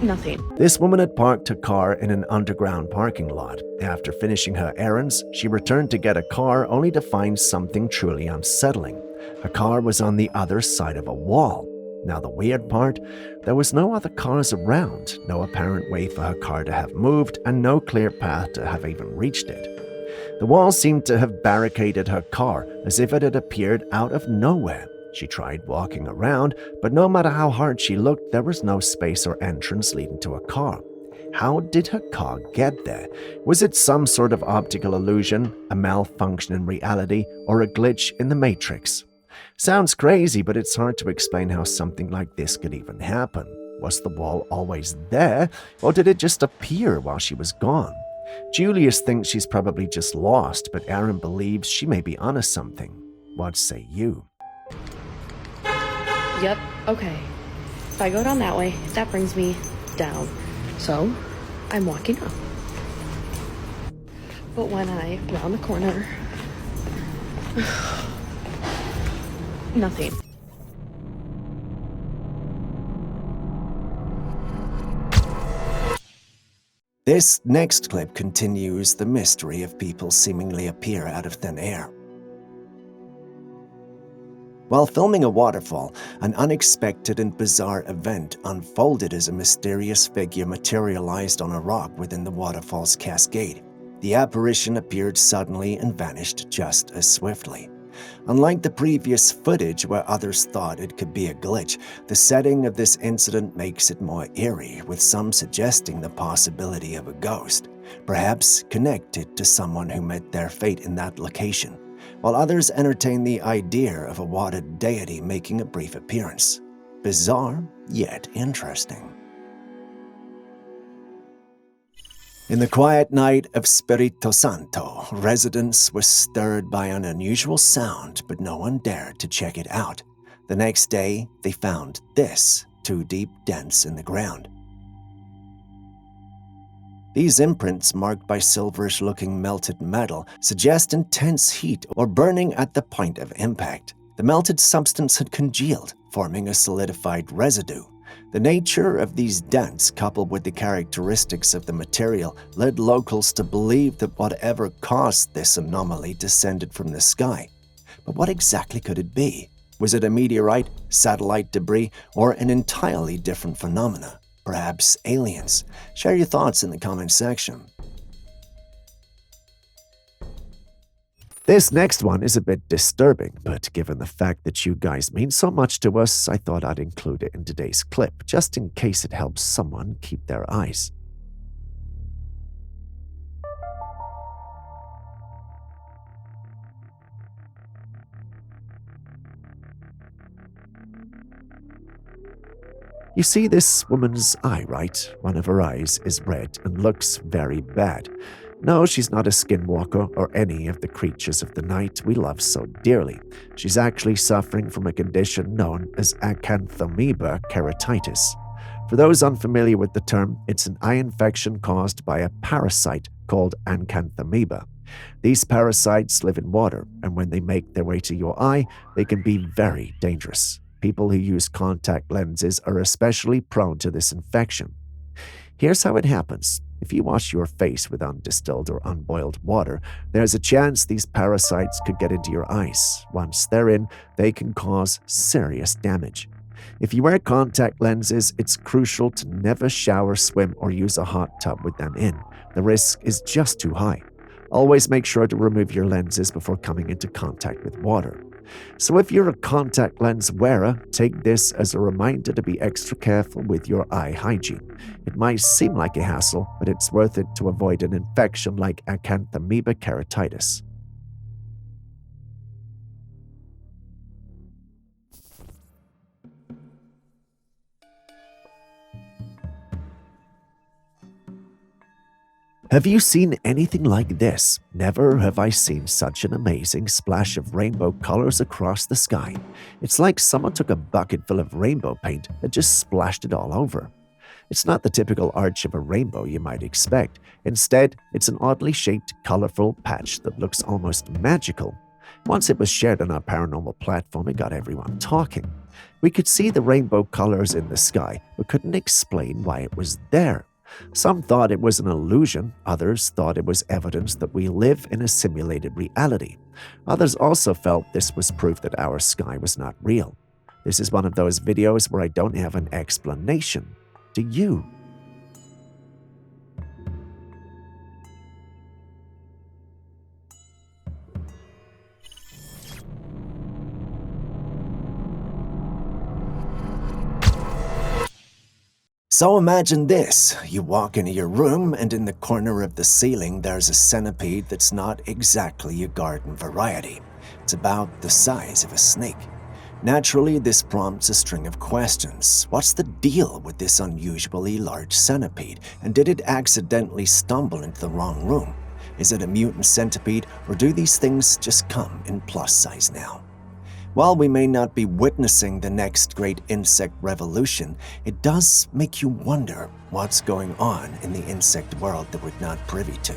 nothing. This woman had parked her car in an underground parking lot. After finishing her errands, she returned to get a car only to find something truly unsettling. Her car was on the other side of a wall. Now the weird part, there was no other cars around, no apparent way for her car to have moved, and no clear path to have even reached it. The wall seemed to have barricaded her car, as if it had appeared out of nowhere. She tried walking around, but no matter how hard she looked, there was no space or entrance leading to a car. How did her car get there? Was it some sort of optical illusion, a malfunction in reality, or a glitch in the Matrix? Sounds crazy, but it's hard to explain how something like this could even happen. Was the wall always there, or did it just appear while she was gone? Julius thinks she's probably just lost, but Aaron believes she may be onto something. What say you? Yep, okay. If I go down that way, that brings me down. So, I'm walking up. But when I round the corner... nothing. This next clip continues the mystery of people seemingly appear out of thin air. While filming a waterfall, an unexpected and bizarre event unfolded as a mysterious figure materialized on a rock within the waterfall's cascade. The apparition appeared suddenly and vanished just as swiftly. Unlike the previous footage where others thought it could be a glitch, the setting of this incident makes it more eerie, with some suggesting the possibility of a ghost, perhaps connected to someone who met their fate in that location, while others entertain the idea of a water deity making a brief appearance. Bizarre, yet interesting. In the quiet night of Spirito Santo, residents were stirred by an unusual sound, but no one dared to check it out. The next day, they found this, 2 deep dents in the ground. These imprints, marked by silverish-looking melted metal, suggest intense heat or burning at the point of impact. The melted substance had congealed, forming a solidified residue. The nature of these dents, coupled with the characteristics of the material, led locals to believe that whatever caused this anomaly descended from the sky. But what exactly could it be? Was it a meteorite, satellite debris, or an entirely different phenomena? Perhaps aliens? Share your thoughts in the comment section. This next one is a bit disturbing, but given the fact that you guys mean so much to us, I thought I'd include it in today's clip, just in case it helps someone keep their eyes. You see this woman's eye, right? One of her eyes is red and looks very bad. No, she's not a skinwalker or any of the creatures of the night we love so dearly. She's actually suffering from a condition known as acanthamoeba keratitis. For those unfamiliar with the term, it's an eye infection caused by a parasite called acanthamoeba. These parasites live in water, and when they make their way to your eye, they can be very dangerous. People who use contact lenses are especially prone to this infection. Here's how it happens. If you wash your face with undistilled or unboiled water, there's a chance these parasites could get into your eyes. Once they're in, they can cause serious damage. If you wear contact lenses, it's crucial to never shower, swim, or use a hot tub with them in. The risk is just too high. Always make sure to remove your lenses before coming into contact with water. So if you're a contact lens wearer, take this as a reminder to be extra careful with your eye hygiene. It might seem like a hassle, but it's worth it to avoid an infection like acanthamoeba keratitis. Have you seen anything like this? Never have I seen such an amazing splash of rainbow colors across the sky. It's like someone took a bucket full of rainbow paint and just splashed it all over. It's not the typical arch of a rainbow you might expect. Instead, it's an oddly shaped, colorful patch that looks almost magical. Once it was shared on our paranormal platform, it got everyone talking. We could see the rainbow colors in the sky, but couldn't explain why it was there. Some thought it was an illusion, others thought it was evidence that we live in a simulated reality. Others also felt this was proof that our sky was not real. This is one of those videos where I don't have an explanation. Do you? So imagine this. You walk into your room and in the corner of the ceiling there's a centipede that's not exactly a garden variety. It's about the size of a snake. Naturally, this prompts a string of questions. What's the deal with this unusually large centipede, and did it accidentally stumble into the wrong room? Is it a mutant centipede, or do these things just come in plus size now? While we may not be witnessing the next great insect revolution, it does make you wonder what's going on in the insect world that we're not privy to.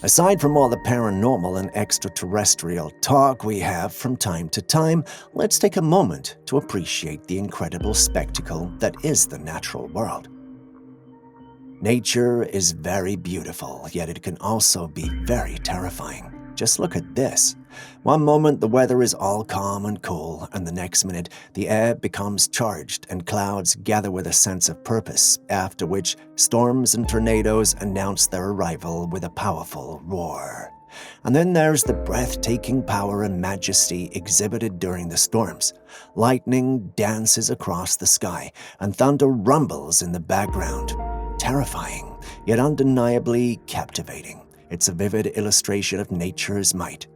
Aside from all the paranormal and extraterrestrial talk we have from time to time, let's take a moment to appreciate the incredible spectacle that is the natural world. Nature is very beautiful, yet it can also be very terrifying. Just look at this. One moment the weather is all calm and cool, and the next minute the air becomes charged and clouds gather with a sense of purpose, after which storms and tornadoes announce their arrival with a powerful roar. And then there's the breathtaking power and majesty exhibited during the storms. Lightning dances across the sky, and thunder rumbles in the background. Terrifying, yet undeniably captivating. It's a vivid illustration of nature's might.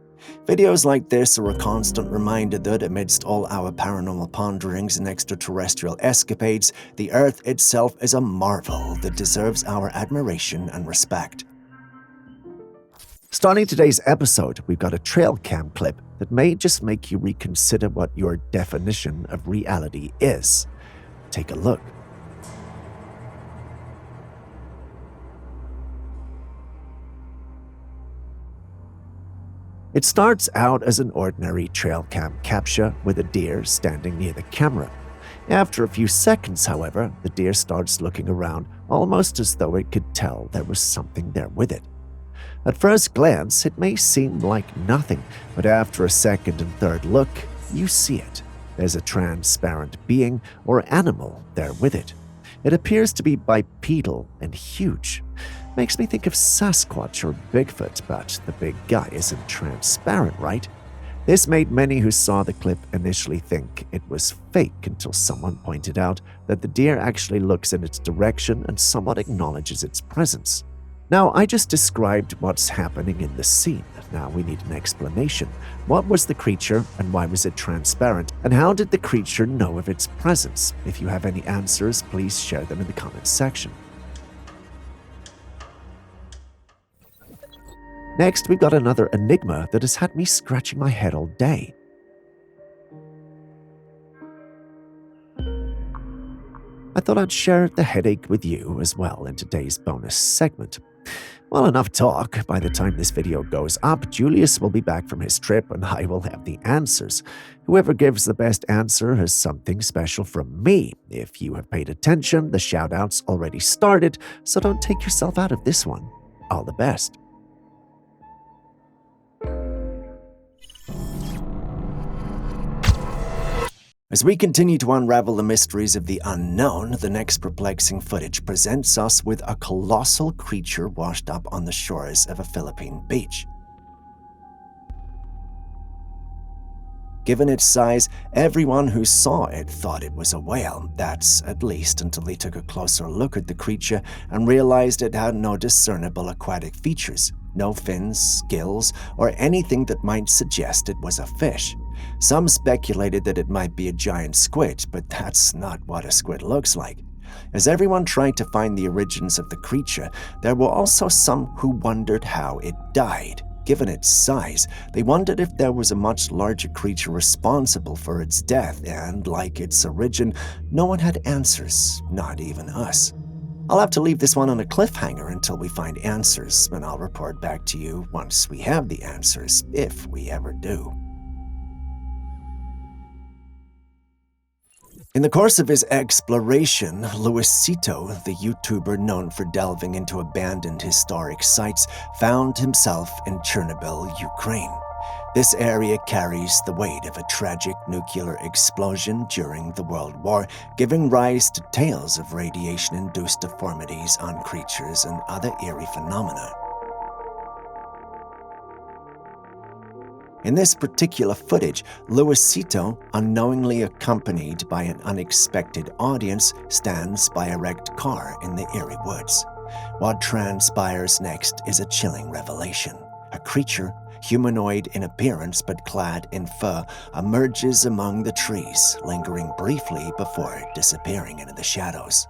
Videos like this are a constant reminder that amidst all our paranormal ponderings and extraterrestrial escapades, the Earth itself is a marvel that deserves our admiration and respect. Starting today's episode, we've got a Trailcam clip that may just make you reconsider what your definition of reality is. Take a look. It starts out as an ordinary Trailcam capture with a deer standing near the camera. After a few seconds, however, the deer starts looking around almost as though it could tell there was something there with it. At first glance, it may seem like nothing, but after a second and third look, you see it. There's a transparent being or animal there with it. It appears to be bipedal and huge. Makes me think of Sasquatch or Bigfoot, but the big guy isn't transparent, right? This made many who saw the clip initially think it was fake until someone pointed out that the deer actually looks in its direction and somewhat acknowledges its presence. Now, I just described what's happening in the scene. Now we need an explanation. What was the creature and why was it transparent? And how did the creature know of its presence? If you have any answers, please share them in the comments section. Next, we've got another enigma that has had me scratching my head all day. I thought I'd share the headache with you as well in today's bonus segment. Well, enough talk. By the time this video goes up, Julius will be back from his trip and I will have the answers. Whoever gives the best answer has something special from me. If you have paid attention, the shoutouts already started, so don't take yourself out of this one. All the best. As we continue to unravel the mysteries of the unknown, the next perplexing footage presents us with a colossal creature washed up on the shores of a Philippine beach. Given its size, everyone who saw it thought it was a whale. That's at least until they took a closer look at the creature and realized it had no discernible aquatic features. No fins, gills, or anything that might suggest it was a fish. Some speculated that it might be a giant squid, but that's not what a squid looks like. As everyone tried to find the origins of the creature, there were also some who wondered how it died. Given its size, they wondered if there was a much larger creature responsible for its death, and like its origin, no one had answers, not even us. I'll have to leave this one on a cliffhanger until we find answers, and I'll report back to you once we have the answers, if we ever do. In the course of his exploration, Luisito, the YouTuber known for delving into abandoned historic sites, found himself in Chernobyl, Ukraine. This area carries the weight of a tragic nuclear explosion during the World War, giving rise to tales of radiation-induced deformities on creatures and other eerie phenomena. In this particular footage, Luisito, unknowingly accompanied by an unexpected audience, stands by a wrecked car in the eerie woods. What transpires next is a chilling revelation. A creature, humanoid in appearance but clad in fur, emerges among the trees, lingering briefly before disappearing into the shadows.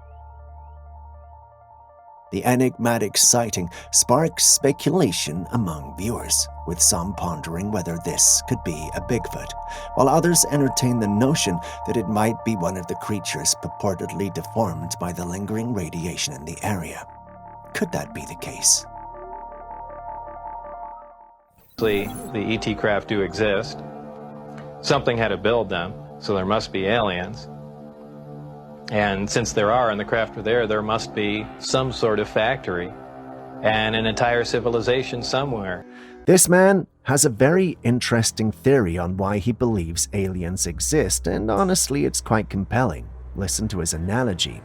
The enigmatic sighting sparks speculation among viewers, with some pondering whether this could be a Bigfoot, while others entertain the notion that it might be one of the creatures purportedly deformed by the lingering radiation in the area. Could that be the case? The ET craft do exist. Something had to build them, so there must be aliens. And since there are, and the craft are there must be some sort of factory and an entire civilization somewhere. This man has a very interesting theory on why he believes aliens exist, and honestly, it's quite compelling. Listen to his analogy.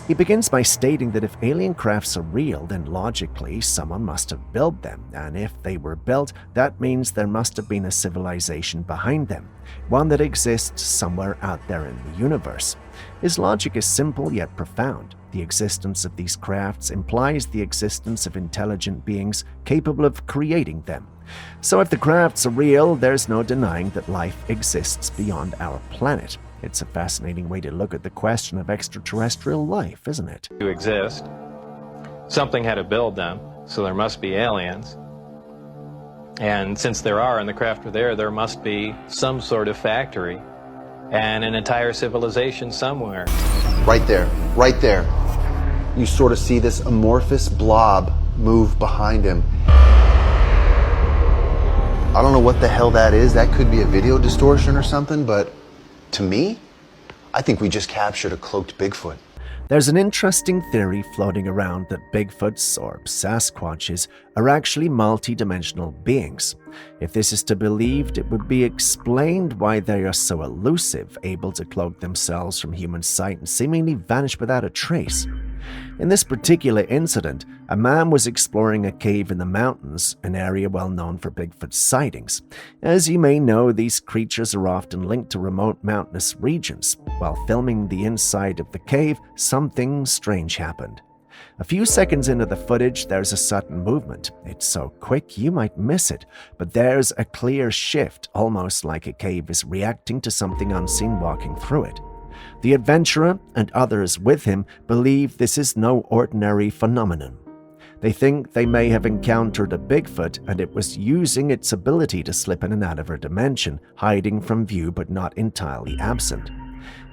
He begins by stating that if alien crafts are real, then logically someone must have built them, and if they were built, that means there must have been a civilization behind them, one that exists somewhere out there in the universe. His logic is simple yet profound. The existence of these crafts implies the existence of intelligent beings capable of creating them. So if the crafts are real, there's no denying that life exists beyond our planet. It's a fascinating way to look at the question of extraterrestrial life, isn't it? To exist. Something had to build them, so there must be aliens. And since there are, and the craft are there must be some sort of factory and an entire civilization somewhere. Right there, right there. You sort of see this amorphous blob move behind him. I don't know what the hell that is. That could be a video distortion or something, but to me, I think we just captured a cloaked Bigfoot. There's an interesting theory floating around that Bigfoots, or Sasquatches, are actually multi-dimensional beings. If this is to be believed, it would be explained why they are so elusive, able to cloak themselves from human sight and seemingly vanish without a trace. In this particular incident, a man was exploring a cave in the mountains, an area well known for Bigfoot sightings. As you may know, these creatures are often linked to remote mountainous regions. While filming the inside of the cave, something strange happened. A few seconds into the footage, there's a sudden movement. It's so quick you might miss it, but there's a clear shift, almost like a cave is reacting to something unseen walking through it. The adventurer and others with him believe this is no ordinary phenomenon. They think they may have encountered a Bigfoot and it was using its ability to slip in and out of our dimension, hiding from view but not entirely absent.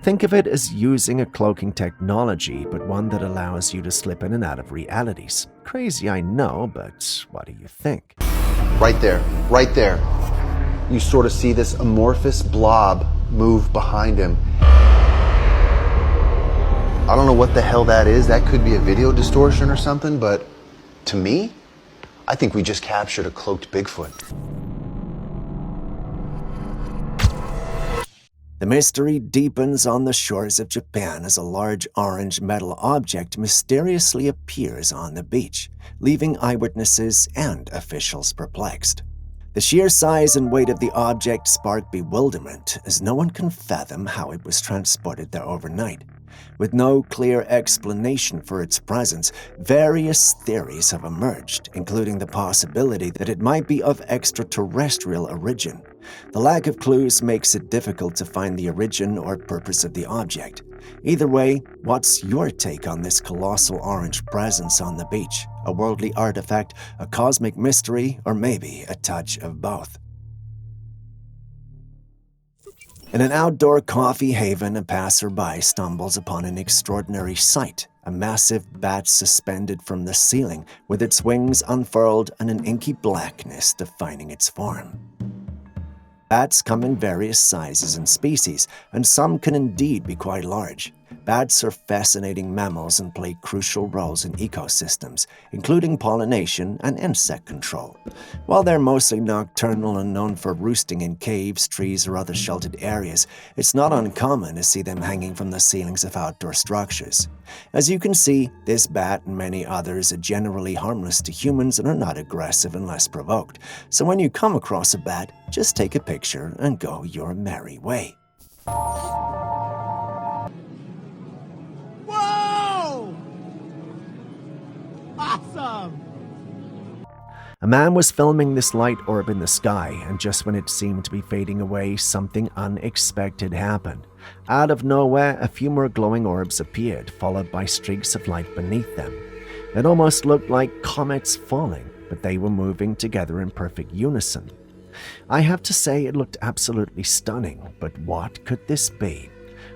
Think of it as using a cloaking technology, but one that allows you to slip in and out of realities. Crazy, I know, but what do you think? Right there, right there. You sort of see this amorphous blob move behind him. I don't know what the hell that is. That could be a video distortion or something, but to me, I think we just captured a cloaked Bigfoot. The mystery deepens on the shores of Japan as a large orange metal object mysteriously appears on the beach, leaving eyewitnesses and officials perplexed. The sheer size and weight of the object spark bewilderment, as no one can fathom how it was transported there overnight. With no clear explanation for its presence, various theories have emerged, including the possibility that it might be of extraterrestrial origin. The lack of clues makes it difficult to find the origin or purpose of the object. Either way, what's your take on this colossal orange presence on the beach? A worldly artifact, a cosmic mystery, or maybe a touch of both? In an outdoor coffee haven, a passerby stumbles upon an extraordinary sight, a massive bat suspended from the ceiling, with its wings unfurled and an inky blackness defining its form. Bats come in various sizes and species, and some can indeed be quite large. Bats are fascinating mammals and play crucial roles in ecosystems, including pollination and insect control. While they're mostly nocturnal and known for roosting in caves, trees, or other sheltered areas, it's not uncommon to see them hanging from the ceilings of outdoor structures. As you can see, this bat and many others are generally harmless to humans and are not aggressive unless provoked. So when you come across a bat, just take a picture and go your merry way. A man was filming this light orb in the sky, and just when it seemed to be fading away, something unexpected happened. Out of nowhere, a few more glowing orbs appeared, followed by streaks of light beneath them. It almost looked like comets falling, but they were moving together in perfect unison. I have to say it looked absolutely stunning, but what could this be?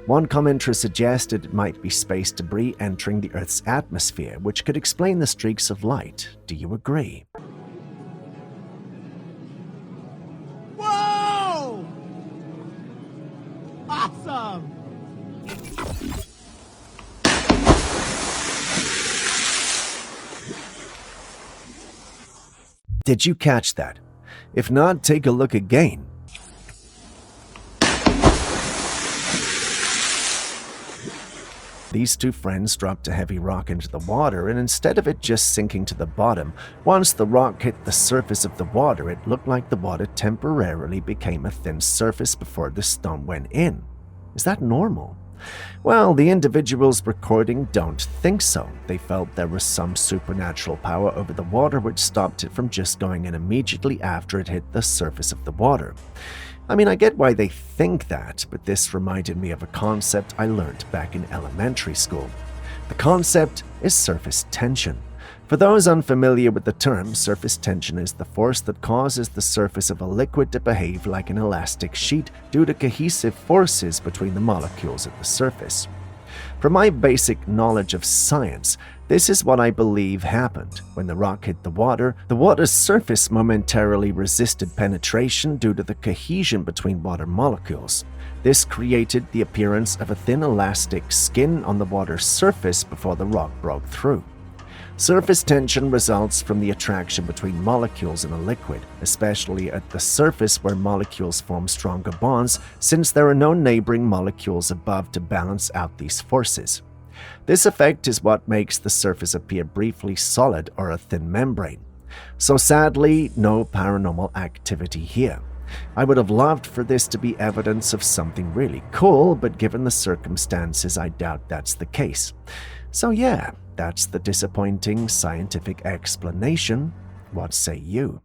One commenter suggested it might be space debris entering the Earth's atmosphere, which could explain the streaks of light. Do you agree? Whoa! Awesome! Did you catch that? If not, take a look again. These two friends dropped a heavy rock into the water, and instead of it just sinking to the bottom, once the rock hit the surface of the water, it looked like the water temporarily became a thin surface before the stone went in. Is that normal? Well, the individuals recording don't think so. They felt there was some supernatural power over the water which stopped it from just going in immediately after it hit the surface of the water. I mean, I get why they think that, but this reminded me of a concept I learned back in elementary school. The concept is surface tension. For those unfamiliar with the term, surface tension is the force that causes the surface of a liquid to behave like an elastic sheet due to cohesive forces between the molecules at the surface. From my basic knowledge of science, this is what I believe happened. When the rock hit the water's surface momentarily resisted penetration due to the cohesion between water molecules. This created the appearance of a thin elastic skin on the water's surface before the rock broke through. Surface tension results from the attraction between molecules in a liquid, especially at the surface where molecules form stronger bonds since there are no neighboring molecules above to balance out these forces. This effect is what makes the surface appear briefly solid or a thin membrane. So sadly, no paranormal activity here. I would have loved for this to be evidence of something really cool, but given the circumstances, I doubt that's the case. So yeah, that's the disappointing scientific explanation. What say you?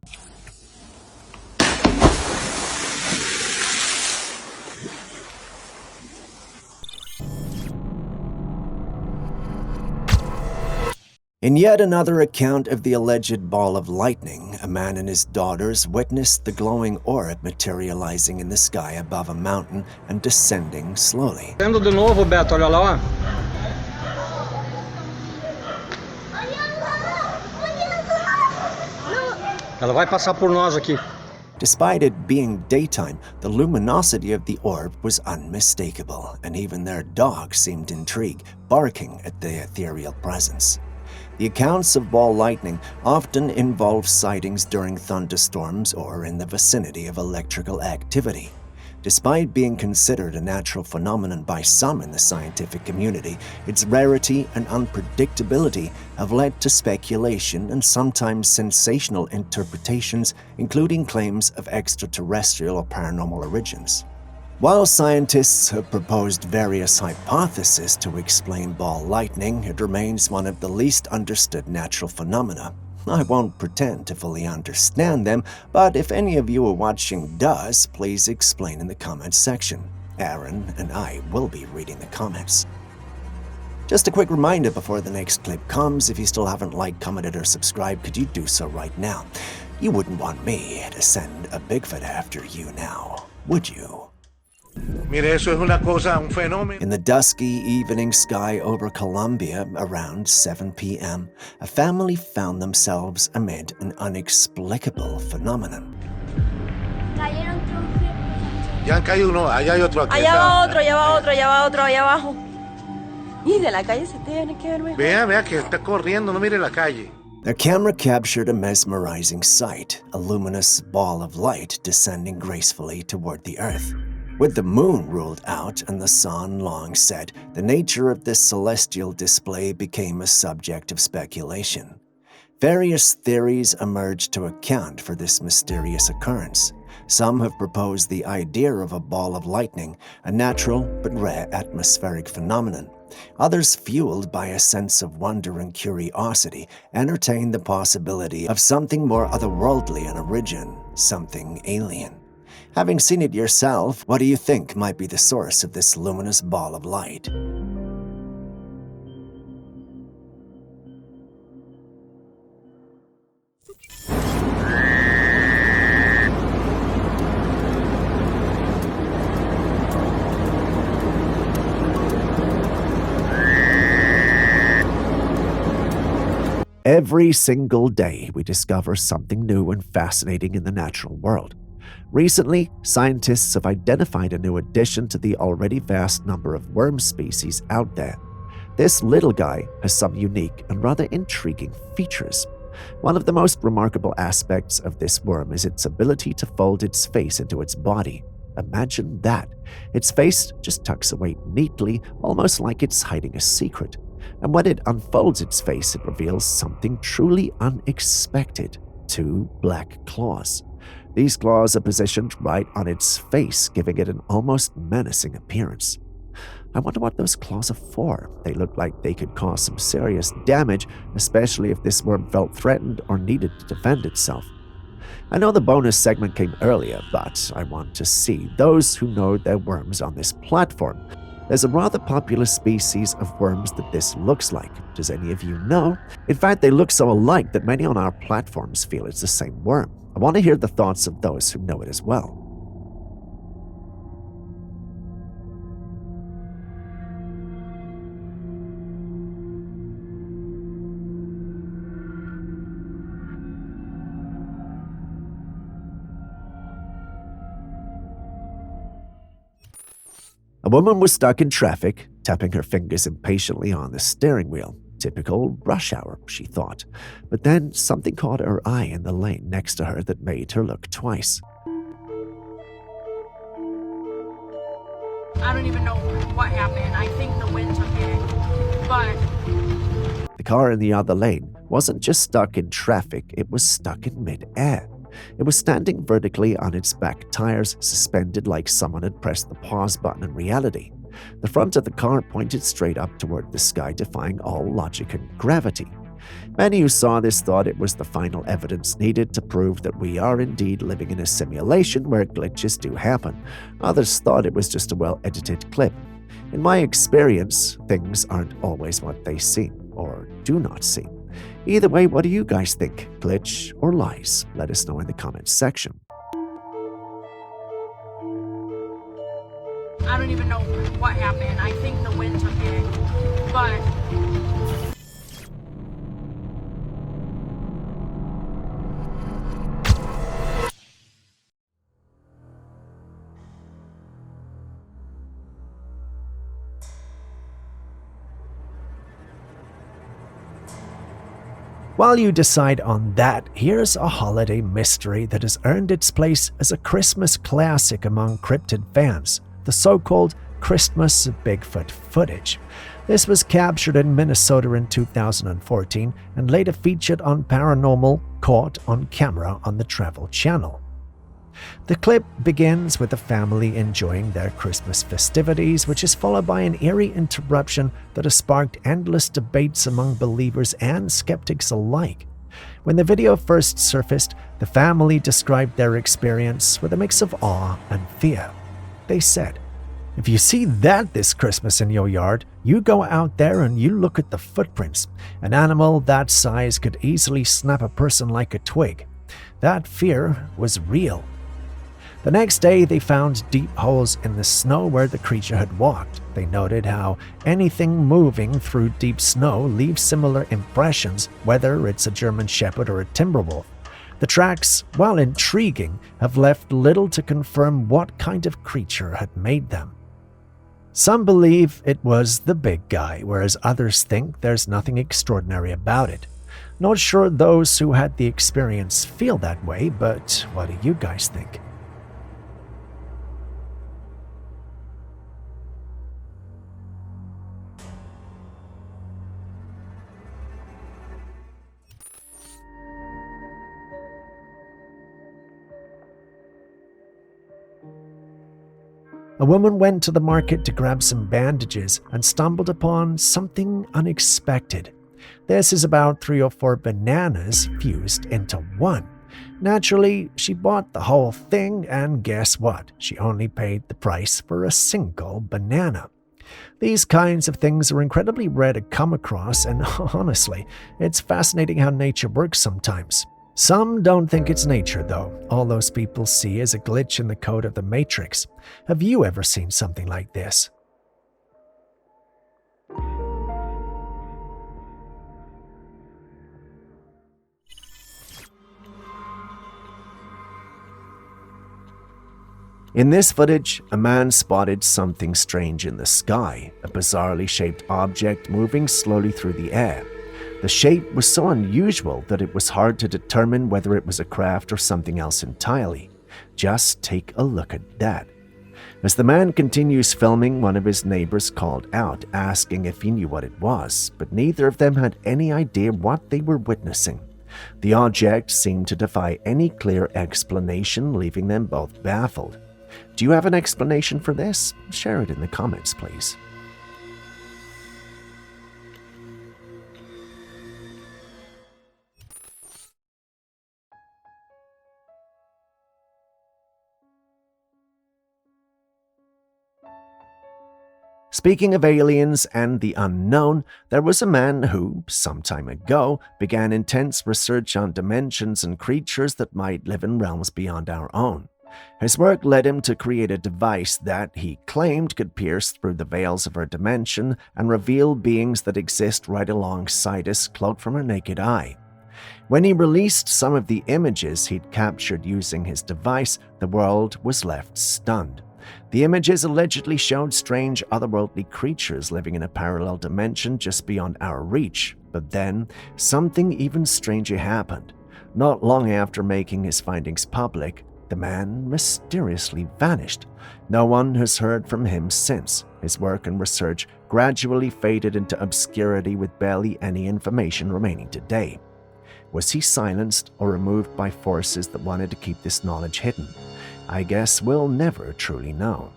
In yet another account of the alleged ball of lightning, a man and his daughters witnessed the glowing orb materializing in the sky above a mountain and descending slowly. Vendo de novo, Beto, olha lá. Ela vai passar por nós aqui. Despite it being daytime, the luminosity of the orb was unmistakable, and even their dog seemed intrigued, barking at the ethereal presence. The accounts of ball lightning often involve sightings during thunderstorms or in the vicinity of electrical activity. Despite being considered a natural phenomenon by some in the scientific community, its rarity and unpredictability have led to speculation and sometimes sensational interpretations, including claims of extraterrestrial or paranormal origins. While scientists have proposed various hypotheses to explain ball lightning, it remains one of the least understood natural phenomena. I won't pretend to fully understand them, but if any of you are watching does, please explain in the comments section. Aaron and I will be reading the comments. Just a quick reminder before the next clip comes, if you still haven't liked, commented, or subscribed, could you do so right now? You wouldn't want me to send a Bigfoot after you now, would you? Mire, eso es una cosa, un fenómeno. In the dusky evening sky over Colombia, around 7 p.m., a family found themselves amid an inexplicable phenomenon. Ya han caído uno, allá hay otro aquí. Allá va otro, allá va otro, allá va otro, allá abajo. Y de la calle se tiene que ver mejor. Vea que está corriendo, no mire la calle. The camera captured a mesmerizing sight, a luminous ball of light descending gracefully toward the earth. With the moon ruled out and the sun long set, the nature of this celestial display became a subject of speculation. Various theories emerged to account for this mysterious occurrence. Some have proposed the idea of a ball of lightning, a natural but rare atmospheric phenomenon. Others, fueled by a sense of wonder and curiosity, entertain the possibility of something more otherworldly in origin, something alien. Having seen it yourself, what do you think might be the source of this luminous ball of light? Every single day, we discover something new and fascinating in the natural world. Recently, scientists have identified a new addition to the already vast number of worm species out there. This little guy has some unique and rather intriguing features. One of the most remarkable aspects of this worm is its ability to fold its face into its body. Imagine that. Its face just tucks away neatly, almost like it's hiding a secret. And when it unfolds its face, it reveals something truly unexpected: 2 black claws. These claws are positioned right on its face, giving it an almost menacing appearance. I wonder what those claws are for. They look like they could cause some serious damage, especially if this worm felt threatened or needed to defend itself. I know the bonus segment came earlier, but I want to see those who know their worms on this platform. There's a rather popular species of worms that this looks like. Does any of you know? In fact, they look so alike that many on our platforms feel it's the same worm. I want to hear the thoughts of those who know it as well. A woman was stuck in traffic, tapping her fingers impatiently on the steering wheel. Typical rush hour, she thought. But then something caught her eye in the lane next to her that made her look twice. I don't even know what happened. I think the wind took it, but... The car in the other lane wasn't just stuck in traffic, it was stuck in mid-air. It was standing vertically on its back tires, suspended like someone had pressed the pause button in reality. The front of the car pointed straight up toward the sky, defying all logic and gravity. Many who saw this thought it was the final evidence needed to prove that we are indeed living in a simulation where glitches do happen. Others thought it was just a well-edited clip. In my experience, things aren't always what they seem, or do not seem. Either way, what do you guys think? Glitch or lies? Let us know in the comments section. I don't even know what happened. I think the wind took it, but... While you decide on that, here's a holiday mystery that has earned its place as a Christmas classic among cryptid fans, the so-called Christmas Bigfoot footage. This was captured in Minnesota in 2014 and later featured on Paranormal Caught on Camera on the Travel Channel. The clip begins with the family enjoying their Christmas festivities, which is followed by an eerie interruption that has sparked endless debates among believers and skeptics alike. When the video first surfaced, the family described their experience with a mix of awe and fear. They said, "If you see that this Christmas in your yard, you go out there and you look at the footprints. An animal that size could easily snap a person like a twig. That fear was real." The next day, they found deep holes in the snow where the creature had walked. They noted how anything moving through deep snow leaves similar impressions, whether it's a German Shepherd or a Timberwolf. The tracks, while intriguing, have left little to confirm what kind of creature had made them. Some believe it was the big guy, whereas others think there's nothing extraordinary about it. Not sure those who had the experience feel that way, but what do you guys think? A woman went to the market to grab some bandages and stumbled upon something unexpected. This is about 3 or 4 bananas fused into one. Naturally, she bought the whole thing, and guess what? She only paid the price for a single banana. These kinds of things are incredibly rare to come across, and honestly, it's fascinating how nature works sometimes. Some don't think it's nature, though. All those people see is a glitch in the code of the Matrix. Have you ever seen something like this? In this footage, a man spotted something strange in the sky, a bizarrely shaped object moving slowly through the air. The shape was so unusual that it was hard to determine whether it was a craft or something else entirely. Just take a look at that. As the man continues filming, one of his neighbors called out, asking if he knew what it was, but neither of them had any idea what they were witnessing. The object seemed to defy any clear explanation, leaving them both baffled. Do you have an explanation for this? Share it in the comments, please. Speaking of aliens and the unknown, there was a man who, some time ago, began intense research on dimensions and creatures that might live in realms beyond our own. His work led him to create a device that he claimed could pierce through the veils of our dimension and reveal beings that exist right alongside us, cloaked from our naked eye. When he released some of the images he'd captured using his device, the world was left stunned. The images allegedly showed strange otherworldly creatures living in a parallel dimension just beyond our reach. But then, something even stranger happened. Not long after making his findings public, the man mysteriously vanished. No one has heard from him since. His work and research gradually faded into obscurity with barely any information remaining today. Was he silenced or removed by forces that wanted to keep this knowledge hidden? I guess we'll never truly know.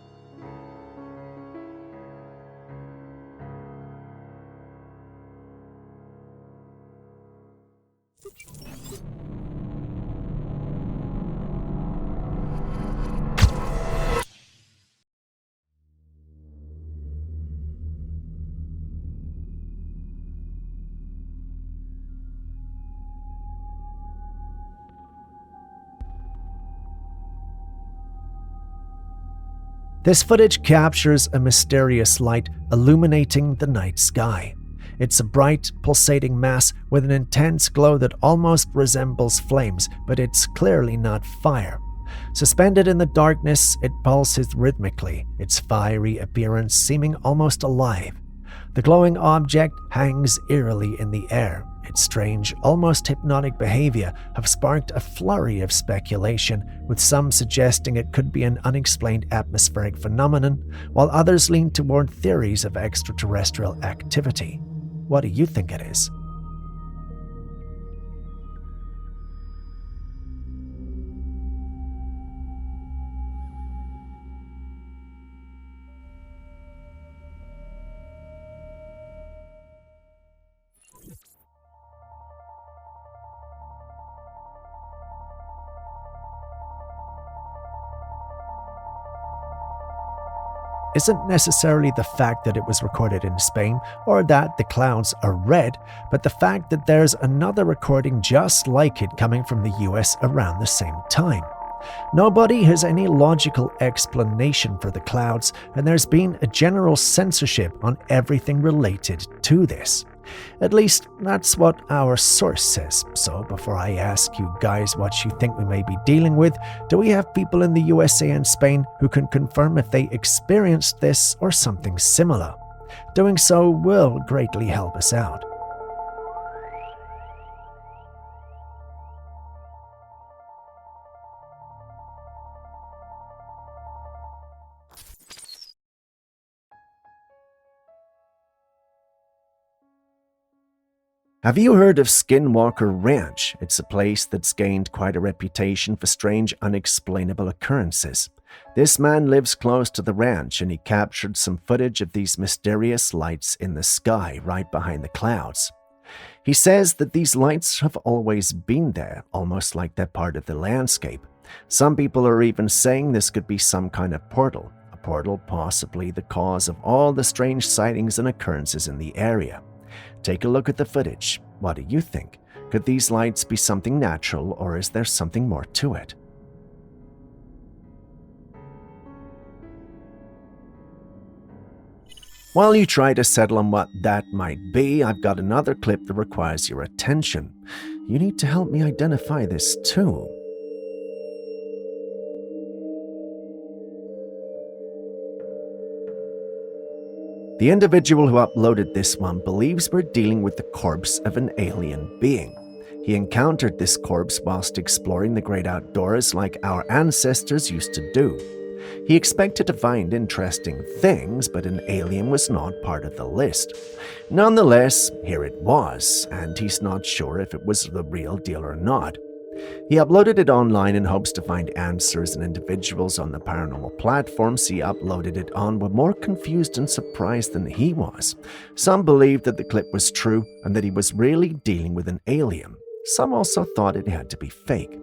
This footage captures a mysterious light illuminating the night sky. It's a bright, pulsating mass with an intense glow that almost resembles flames, but it's clearly not fire. Suspended in the darkness, it pulses rhythmically, its fiery appearance seeming almost alive. The glowing object hangs eerily in the air. Its strange, almost hypnotic behavior have sparked a flurry of speculation, with some suggesting it could be an unexplained atmospheric phenomenon, while others lean toward theories of extraterrestrial activity. What do you think it is? Isn't necessarily the fact that it was recorded in Spain or that the clouds are red, but the fact that there's another recording just like it coming from the US around the same time. Nobody has any logical explanation for the clouds, and there's been a general censorship on everything related to this. At least, that's what our source says. So before I ask you guys what you think we may be dealing with, do we have people in the USA and Spain who can confirm if they experienced this or something similar? Doing so will greatly help us out. Have you heard of Skinwalker Ranch? It's a place that's gained quite a reputation for strange, unexplainable occurrences. This man lives close to the ranch and he captured some footage of these mysterious lights in the sky right behind the clouds. He says that these lights have always been there, almost like they're part of the landscape. Some people are even saying this could be some kind of portal, a portal possibly the cause of all the strange sightings and occurrences in the area. Take a look at the footage. What do you think? Could these lights be something natural, or is there something more to it? While you try to settle on what that might be, I've got another clip that requires your attention. You need to help me identify this too. The individual who uploaded this one believes we're dealing with the corpse of an alien being. He encountered this corpse whilst exploring the great outdoors like our ancestors used to do. He expected to find interesting things, but an alien was not part of the list. Nonetheless, here it was, and he's not sure if it was the real deal or not. He uploaded it online in hopes to find answers, and individuals on the paranormal platforms he uploaded it on were more confused and surprised than he was. Some believed that the clip was true and that he was really dealing with an alien. Some also thought it had to be fake.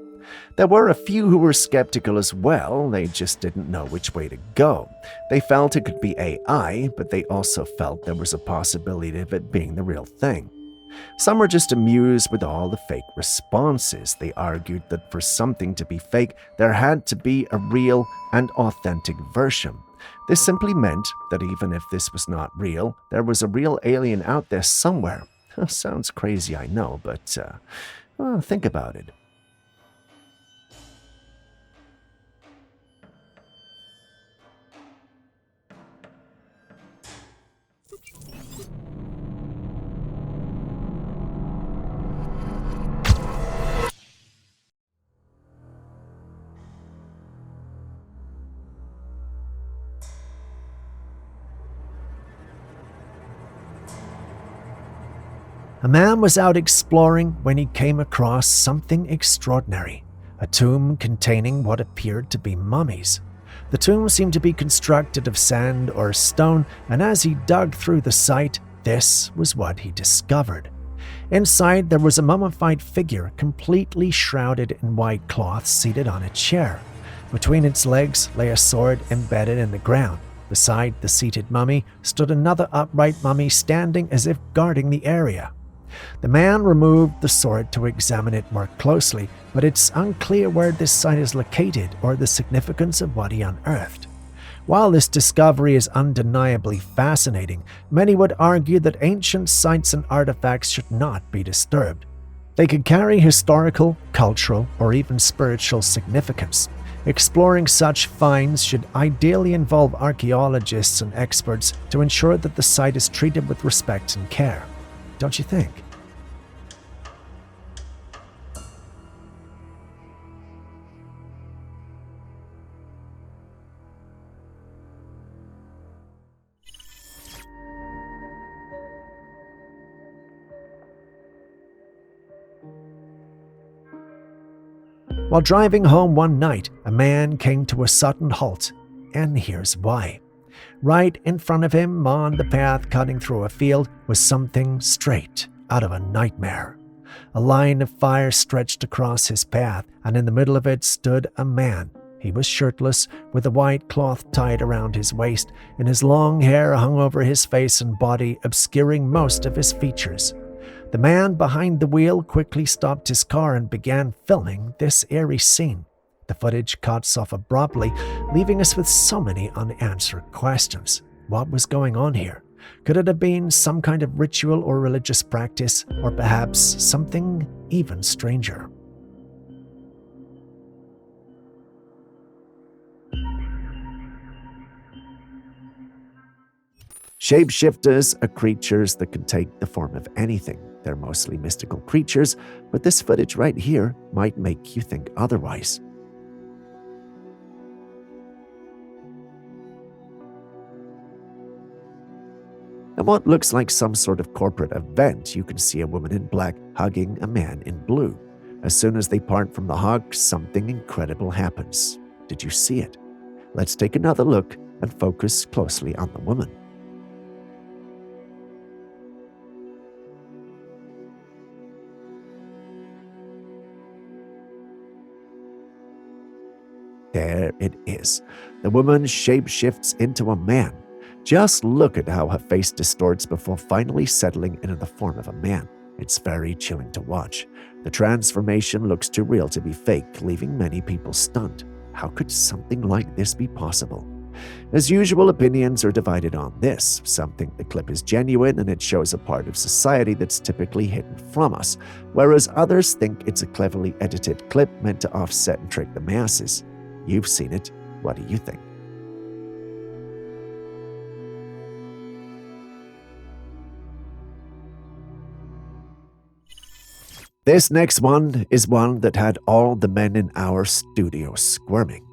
There were a few who were skeptical as well. They just didn't know which way to go. They felt it could be AI, but they also felt there was a possibility of it being the real thing. Some were just amused with all the fake responses. They argued that for something to be fake, there had to be a real and authentic version. This simply meant that even if this was not real, there was a real alien out there somewhere. Sounds crazy, I know, but think about it. A man was out exploring when he came across something extraordinary, a tomb containing what appeared to be mummies. The tomb seemed to be constructed of sand or stone, and as he dug through the site, this was what he discovered. Inside, there was a mummified figure completely shrouded in white cloth seated on a chair. Between its legs lay a sword embedded in the ground. Beside the seated mummy stood another upright mummy standing as if guarding the area. The man removed the sword to examine it more closely, but it's unclear where this site is located or the significance of what he unearthed. While this discovery is undeniably fascinating, many would argue that ancient sites and artifacts should not be disturbed. They could carry historical, cultural, or even spiritual significance. Exploring such finds should ideally involve archaeologists and experts to ensure that the site is treated with respect and care. Don't you think? While driving home one night, a man came to a sudden halt, and here's why. Right in front of him, on the path cutting through a field, was something straight out of a nightmare. A line of fire stretched across his path, and in the middle of it stood a man. He was shirtless, with a white cloth tied around his waist, and his long hair hung over his face and body, obscuring most of his features. The man behind the wheel quickly stopped his car and began filming this eerie scene. The footage cuts off abruptly, leaving us with so many unanswered questions. What was going on here? Could it have been some kind of ritual or religious practice, or perhaps something even stranger? Shapeshifters are creatures that can take the form of anything. They're mostly mystical creatures, but this footage right here might make you think otherwise. At what looks like some sort of corporate event, you can see a woman in black hugging a man in blue. As soon as they part from the hug, something incredible happens. Did you see it? Let's take another look and focus closely on the woman. There it is. The woman shapeshifts into a man. Just look at how her face distorts before finally settling into the form of a man. It's very chilling to watch. The transformation looks too real to be fake, leaving many people stunned. How could something like this be possible? As usual, opinions are divided on this. Some think the clip is genuine and it shows a part of society that's typically hidden from us, whereas others think it's a cleverly edited clip meant to offset and trick the masses. You've seen it. What do you think? This next one is one that had all the men in our studio squirming.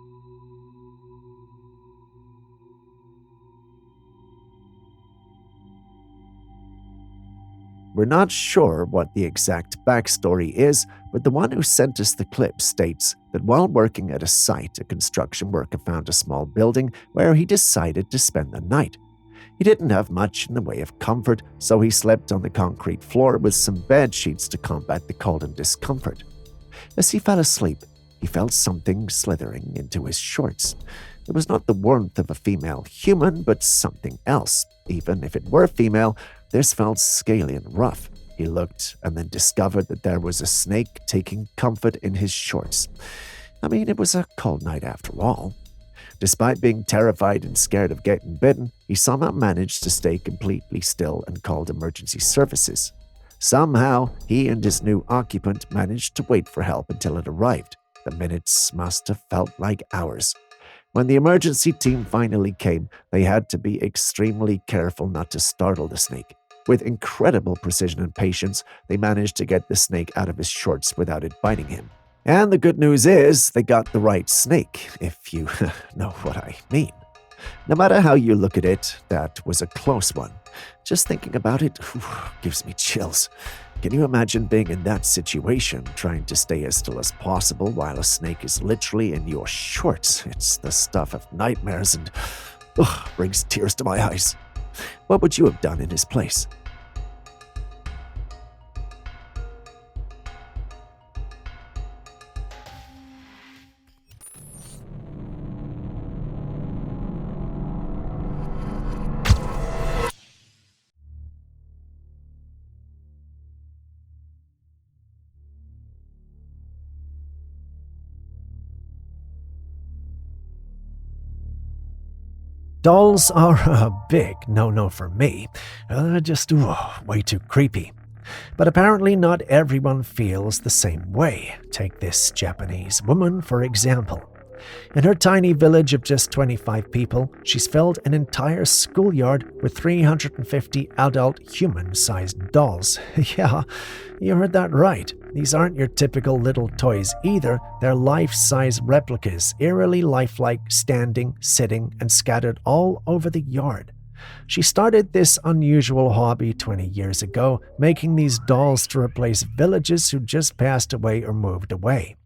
We're not sure what the exact backstory is, but the one who sent us the clip states that while working at a site, a construction worker found a small building where he decided to spend the night. He didn't have much in the way of comfort, so he slept on the concrete floor with some bed sheets to combat the cold and discomfort. As he fell asleep, he felt something slithering into his shorts. It was not the warmth of a female human, but something else. Even if it were female, this felt scaly and rough. He looked and then discovered that there was a snake taking comfort in his shorts. I mean, it was a cold night after all. Despite being terrified and scared of getting bitten, he somehow managed to stay completely still and called emergency services. Somehow, he and his new occupant managed to wait for help until it arrived. The minutes must have felt like hours. When the emergency team finally came, they had to be extremely careful not to startle the snake. With incredible precision and patience, they managed to get the snake out of his shorts without it biting him. And the good news is they got the right snake, if you know what I mean. No matter how you look at it, that was a close one. Just thinking about it gives me chills. Can you imagine being in that situation, trying to stay as still as possible while a snake is literally in your shorts? It's the stuff of nightmares and brings tears to my eyes. What would you have done in his place? Dolls are a big no-no for me. Just way too creepy. But apparently not everyone feels the same way. Take this Japanese woman, for example. In her tiny village of just 25 people, she's filled an entire schoolyard with 350 adult human-sized dolls. Yeah, you heard that right. These aren't your typical little toys either. They're life-size replicas, eerily lifelike, standing, sitting, and scattered all over the yard. She started this unusual hobby 20 years ago, making these dolls to replace villagers who just passed away or moved away.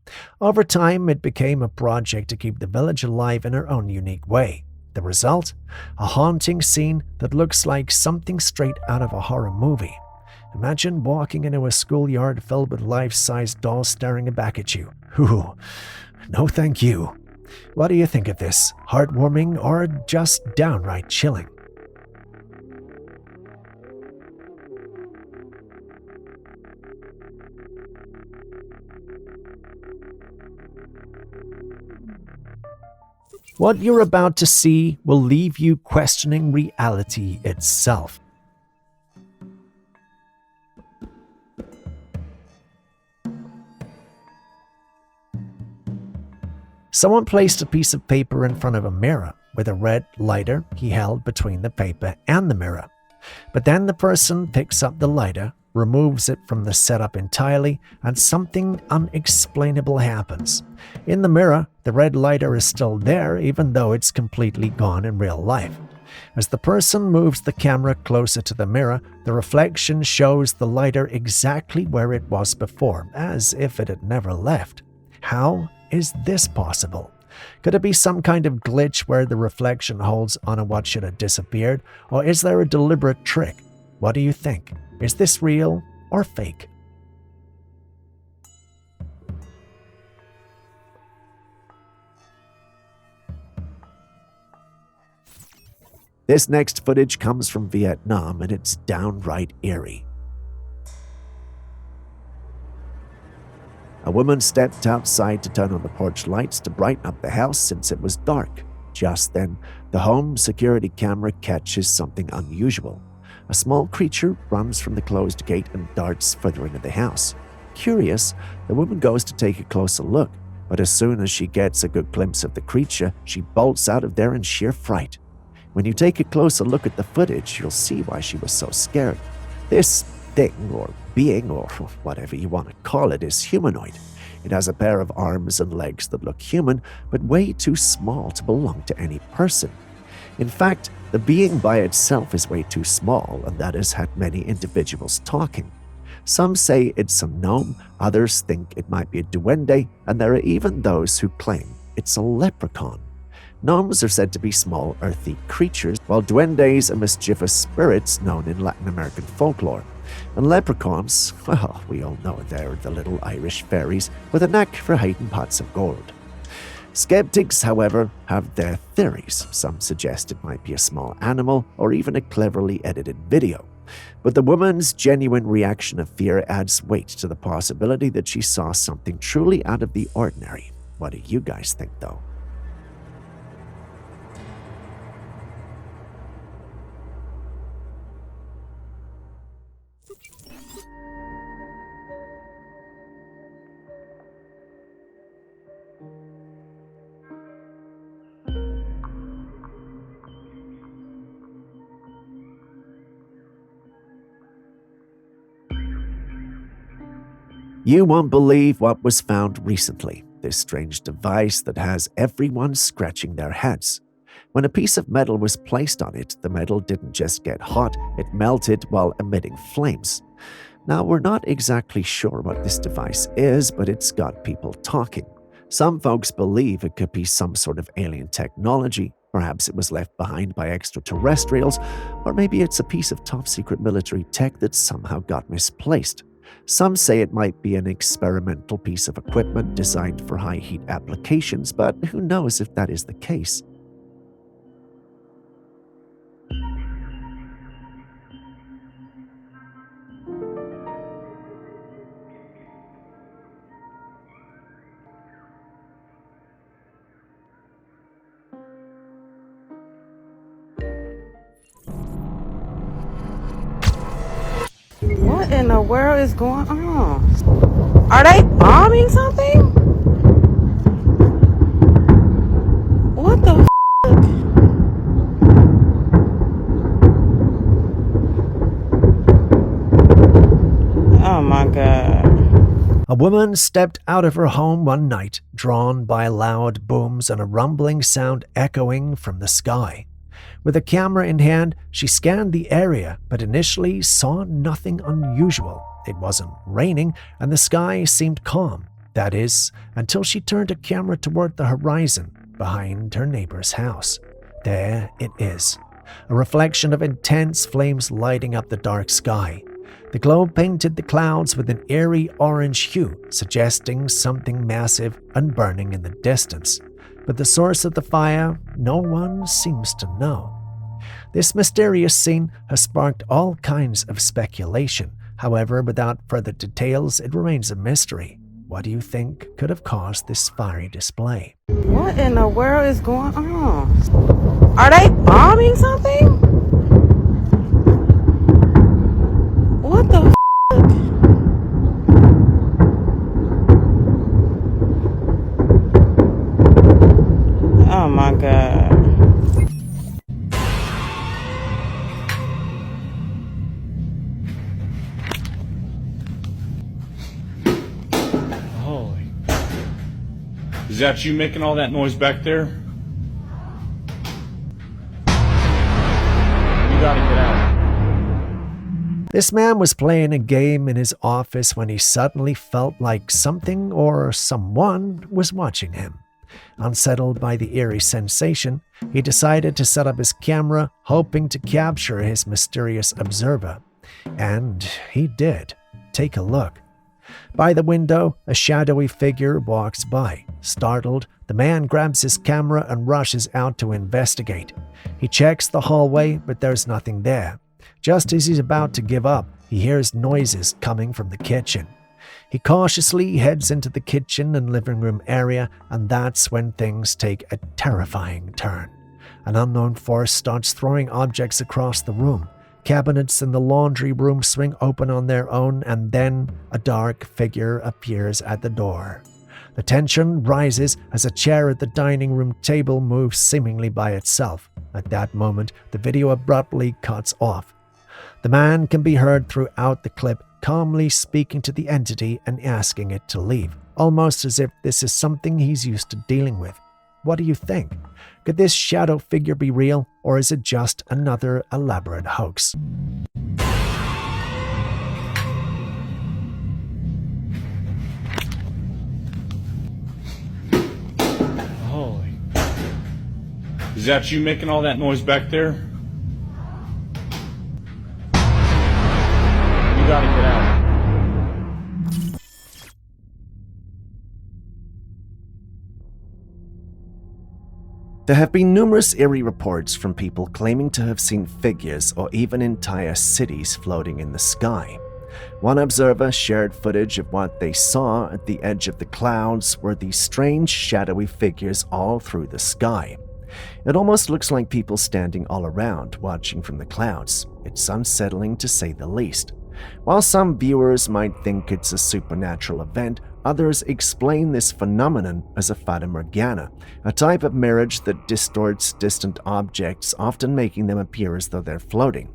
Over time, it became a project to keep the village alive in her own unique way. The result? A haunting scene that looks like something straight out of a horror movie. Imagine walking into a schoolyard filled with life-size dolls staring back at you. Ooh, no thank you. What do you think of this? Heartwarming or just downright chilling? What you're about to see will leave you questioning reality itself. Someone placed a piece of paper in front of a mirror with a red lighter he held between the paper and the mirror. But then the person picks up the lighter, removes it from the setup entirely, and something unexplainable happens. In the mirror, the red lighter is still there, even though it's completely gone in real life. As the person moves the camera closer to the mirror, the reflection shows the lighter exactly where it was before, as if it had never left. How is this possible? Could it be some kind of glitch where the reflection holds on what should have disappeared, or is there a deliberate trick? What do you think? Is this real or fake? This next footage comes from Vietnam, and it's downright eerie. A woman stepped outside to turn on the porch lights to brighten up the house since it was dark. Just then, the home security camera catches something unusual. A small creature runs from the closed gate and darts further into the house. Curious, the woman goes to take a closer look, but as soon as she gets a good glimpse of the creature, she bolts out of there in sheer fright. When you take a closer look at the footage, you'll see why she was so scared. This thing, or being, or whatever you want to call it, is humanoid. It has a pair of arms and legs that look human, but way too small to belong to any person. In fact, the being by itself is way too small, and that has had many individuals talking. Some say it's a gnome, others think it might be a duende, and there are even those who claim it's a leprechaun. Gnomes are said to be small, earthy creatures, while duendes are mischievous spirits known in Latin American folklore. And leprechauns, well, we all know they're the little Irish fairies with a knack for hiding pots of gold. Skeptics, however, have their theories. Some suggest it might be a small animal or even a cleverly edited video. But the woman's genuine reaction of fear adds weight to the possibility that she saw something truly out of the ordinary. What do you guys think, though? You won't believe what was found recently, this strange device that has everyone scratching their heads. When a piece of metal was placed on it, the metal didn't just get hot, it melted while emitting flames. Now, we're not exactly sure what this device is, but it's got people talking. Some folks believe it could be some sort of alien technology. Perhaps it was left behind by extraterrestrials, or maybe it's a piece of top-secret military tech that somehow got misplaced. Some say it might be an experimental piece of equipment designed for high-heat applications, but who knows if that is the case. What in the world is going on? Are they bombing something? What the f***? Oh my God. A woman stepped out of her home one night, drawn by loud booms and a rumbling sound echoing from the sky. With a camera in hand, she scanned the area, but initially saw nothing unusual. It wasn't raining, and the sky seemed calm. That is, until she turned a camera toward the horizon, behind her neighbor's house. There it is, a reflection of intense flames lighting up the dark sky. The glow painted the clouds with an eerie orange hue, suggesting something massive and burning in the distance. But the source of the fire, no one seems to know. This mysterious scene has sparked all kinds of speculation. However, without further details, it remains a mystery. What do you think could have caused this fiery display? What in the world is going on? Are they bombing something? What the f***? Oh my God. Holy. Is that you making all that noise back there? You gotta get out. This man was playing a game in his office when he suddenly felt like something or someone was watching him. Unsettled by the eerie sensation, he decided to set up his camera, hoping to capture his mysterious observer. And he did. Take a look. By the window, a shadowy figure walks by. Startled, the man grabs his camera and rushes out to investigate. He checks the hallway, but there's nothing there. Just as he's about to give up, he hears noises coming from the kitchen. He cautiously heads into the kitchen and living room area, and that's when things take a terrifying turn. An unknown force starts throwing objects across the room. Cabinets in the laundry room swing open on their own, and then a dark figure appears at the door. The tension rises as a chair at the dining room table moves seemingly by itself. At that moment, the video abruptly cuts off. The man can be heard throughout the clip, calmly speaking to the entity and asking it to leave, almost as if this is something he's used to dealing with. What do you think? Could this shadow figure be real, or is it just another elaborate hoax? Holy. Is that you making all that noise back there? You gotta get out. There have been numerous eerie reports from people claiming to have seen figures or even entire cities floating in the sky. One observer shared footage of what they saw at the edge of the clouds were these strange shadowy figures all through the sky. It almost looks like people standing all around, watching from the clouds. It's unsettling to say the least. While some viewers might think it's a supernatural event, others explain this phenomenon as a fata morgana, a type of mirage that distorts distant objects, often making them appear as though they're floating.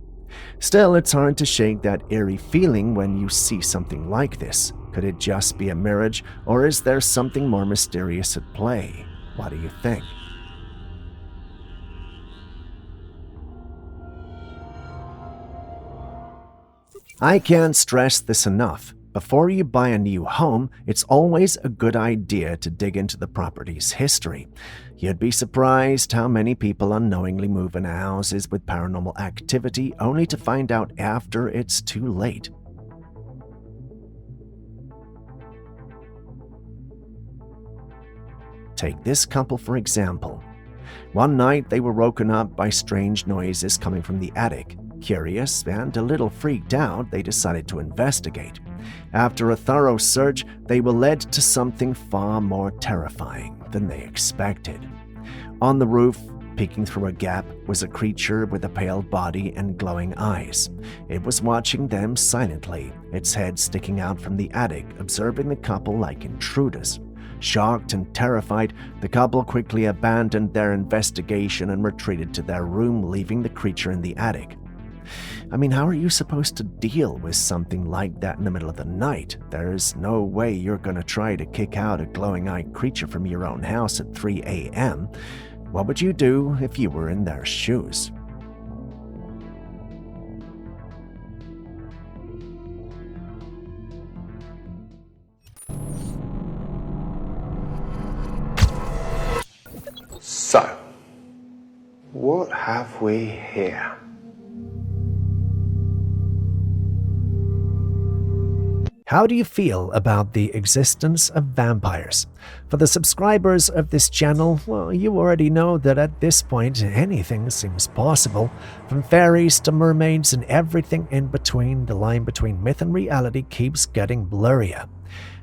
Still, it's hard to shake that eerie feeling when you see something like this. Could it just be a mirage, or is there something more mysterious at play? What do you think? I can't stress this enough. Before you buy a new home, it's always a good idea to dig into the property's history. You'd be surprised how many people unknowingly move into houses with paranormal activity only to find out after it's too late. Take this couple for example. One night they were woken up by strange noises coming from the attic. Curious and a little freaked out, they decided to investigate. After a thorough search, they were led to something far more terrifying than they expected. On the roof, peeking through a gap, was a creature with a pale body and glowing eyes. It was watching them silently, its head sticking out from the attic, observing the couple like intruders. Shocked and terrified, the couple quickly abandoned their investigation and retreated to their room, leaving the creature in the attic. I mean, how are you supposed to deal with something like that in the middle of the night? There's no way you're gonna try to kick out a glowing-eyed creature from your own house at 3 a.m. What would you do if you were in their shoes? So, what have we here? How do you feel about the existence of vampires? For the subscribers of this channel, well, you already know that at this point anything seems possible. From fairies to mermaids and everything in between, the line between myth and reality keeps getting blurrier.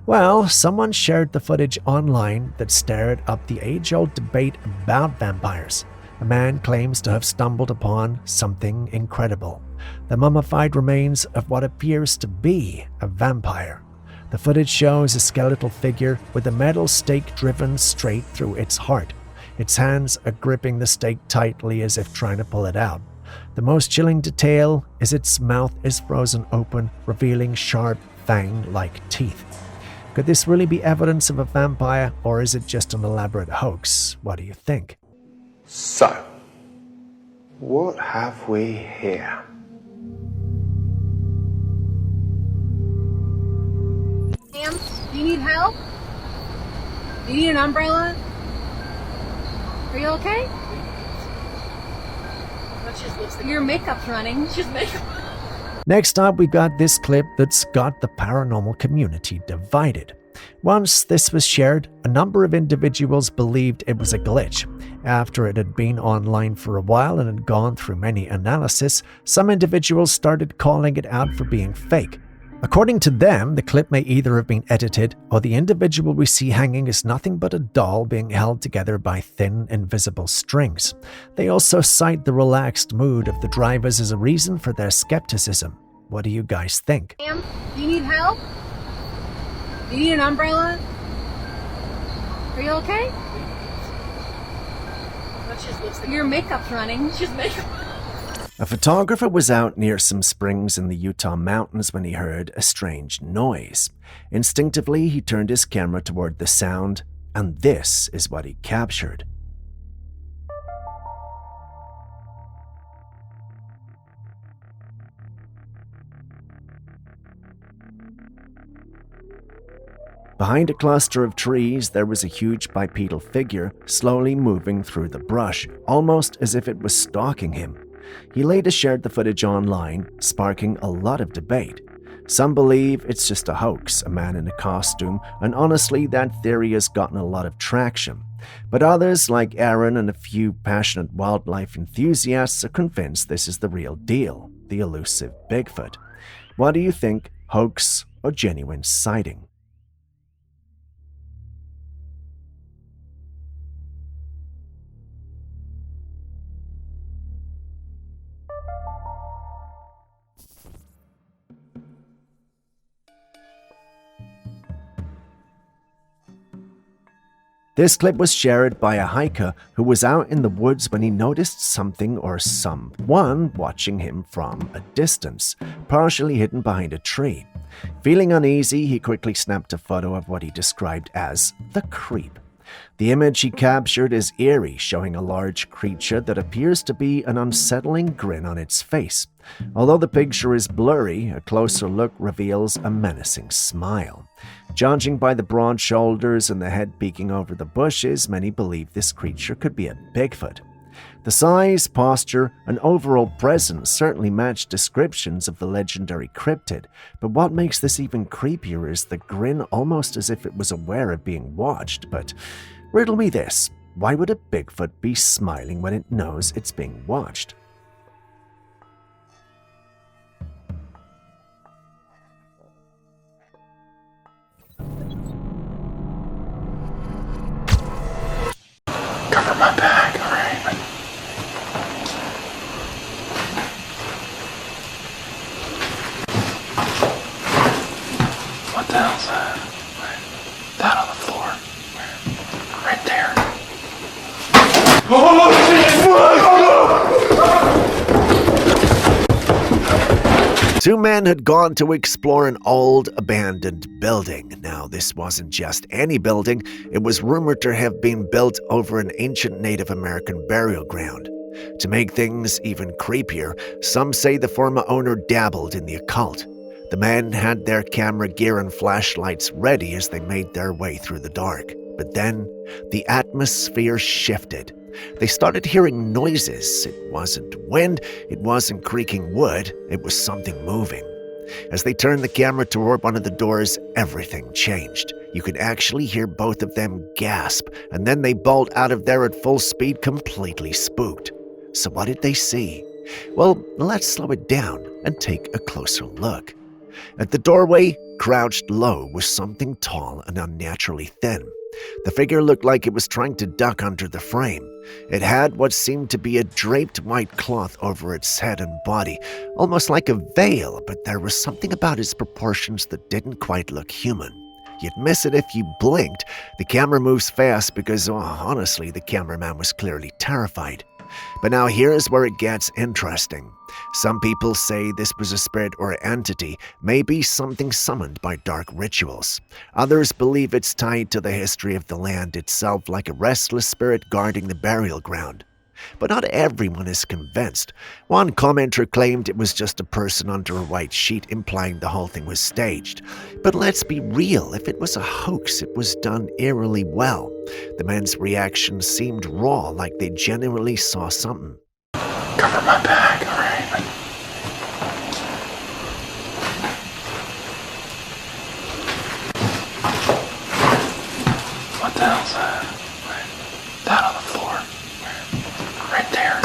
Well, someone shared the footage online that stirred up the age-old debate about vampires. A man claims to have stumbled upon something incredible: the mummified remains of what appears to be a vampire. The footage shows a skeletal figure with a metal stake driven straight through its heart. Its hands are gripping the stake tightly as if trying to pull it out. The most chilling detail is its mouth is frozen open, revealing sharp, fang-like teeth. Could this really be evidence of a vampire, or is it just an elaborate hoax? What do you think? So, what have we here? Ma'am, do you need help? Do you need an umbrella? Are you okay? Your makeup's running. Just makeup. Next up, we got this clip that's got the paranormal community divided. Once this was shared, a number of individuals believed it was a glitch. After it had been online for a while and had gone through many analyses, some individuals started calling it out for being fake. According to them, the clip may either have been edited, or the individual we see hanging is nothing but a doll being held together by thin, invisible strings. They also cite the relaxed mood of the drivers as a reason for their skepticism. What do you guys think? Ma'am, do you need help? Do you need an umbrella? Are you okay? Your makeup's running. Just makeup. A photographer was out near some springs in the Utah mountains when he heard a strange noise. Instinctively, he turned his camera toward the sound, and this is what he captured. Behind a cluster of trees, there was a huge bipedal figure slowly moving through the brush, almost as if it was stalking him. He later shared the footage online, sparking a lot of debate. Some believe it's just a hoax, a man in a costume, and honestly, that theory has gotten a lot of traction. But others, like Aaron and a few passionate wildlife enthusiasts, are convinced this is the real deal, the elusive Bigfoot. What do you think, hoax or genuine sighting? This clip was shared by a hiker who was out in the woods when he noticed something or someone watching him from a distance, partially hidden behind a tree. Feeling uneasy, he quickly snapped a photo of what he described as the creep. The image he captured is eerie, showing a large creature that appears to be an unsettling grin on its face. Although the picture is blurry, a closer look reveals a menacing smile. Judging by the broad shoulders and the head peeking over the bushes, many believe this creature could be a Bigfoot. The size, posture, and overall presence certainly match descriptions of the legendary cryptid, but what makes this even creepier is the grin, almost as if it was aware of being watched. But riddle me this, why would a Bigfoot be smiling when it knows it's being watched? Cover my back, all right? What the hell's that? That on the floor. Right there. Oh, shit! Two men had gone to explore an old, abandoned building. Now, this wasn't just any building. It was rumored to have been built over an ancient Native American burial ground. To make things even creepier, some say the former owner dabbled in the occult. The men had their camera gear and flashlights ready as they made their way through the dark. But then, the atmosphere shifted. They started hearing noises. It wasn't wind, it wasn't creaking wood, it was something moving. As they turned the camera toward one of the doors, everything changed. You could actually hear both of them gasp, and then they bolt out of there at full speed, completely spooked. So what did they see? Well, let's slow it down and take a closer look. At the doorway, crouched low, was something tall and unnaturally thin. The figure looked like it was trying to duck under the frame. It had what seemed to be a draped white cloth over its head and body, almost like a veil, but there was something about its proportions that didn't quite look human. You'd miss it if you blinked. The camera moves fast because, honestly, the cameraman was clearly terrified. But now here's where it gets interesting. Some people say this was a spirit or entity, maybe something summoned by dark rituals. Others believe it's tied to the history of the land itself, like a restless spirit guarding the burial ground. But not everyone is convinced. One commenter claimed it was just a person under a white sheet, implying the whole thing was staged. But let's be real, if it was a hoax, it was done eerily well. The men's reactions seemed raw, like they genuinely saw something. Cover my bag, alright? What the hell's that? That on the floor. Right there.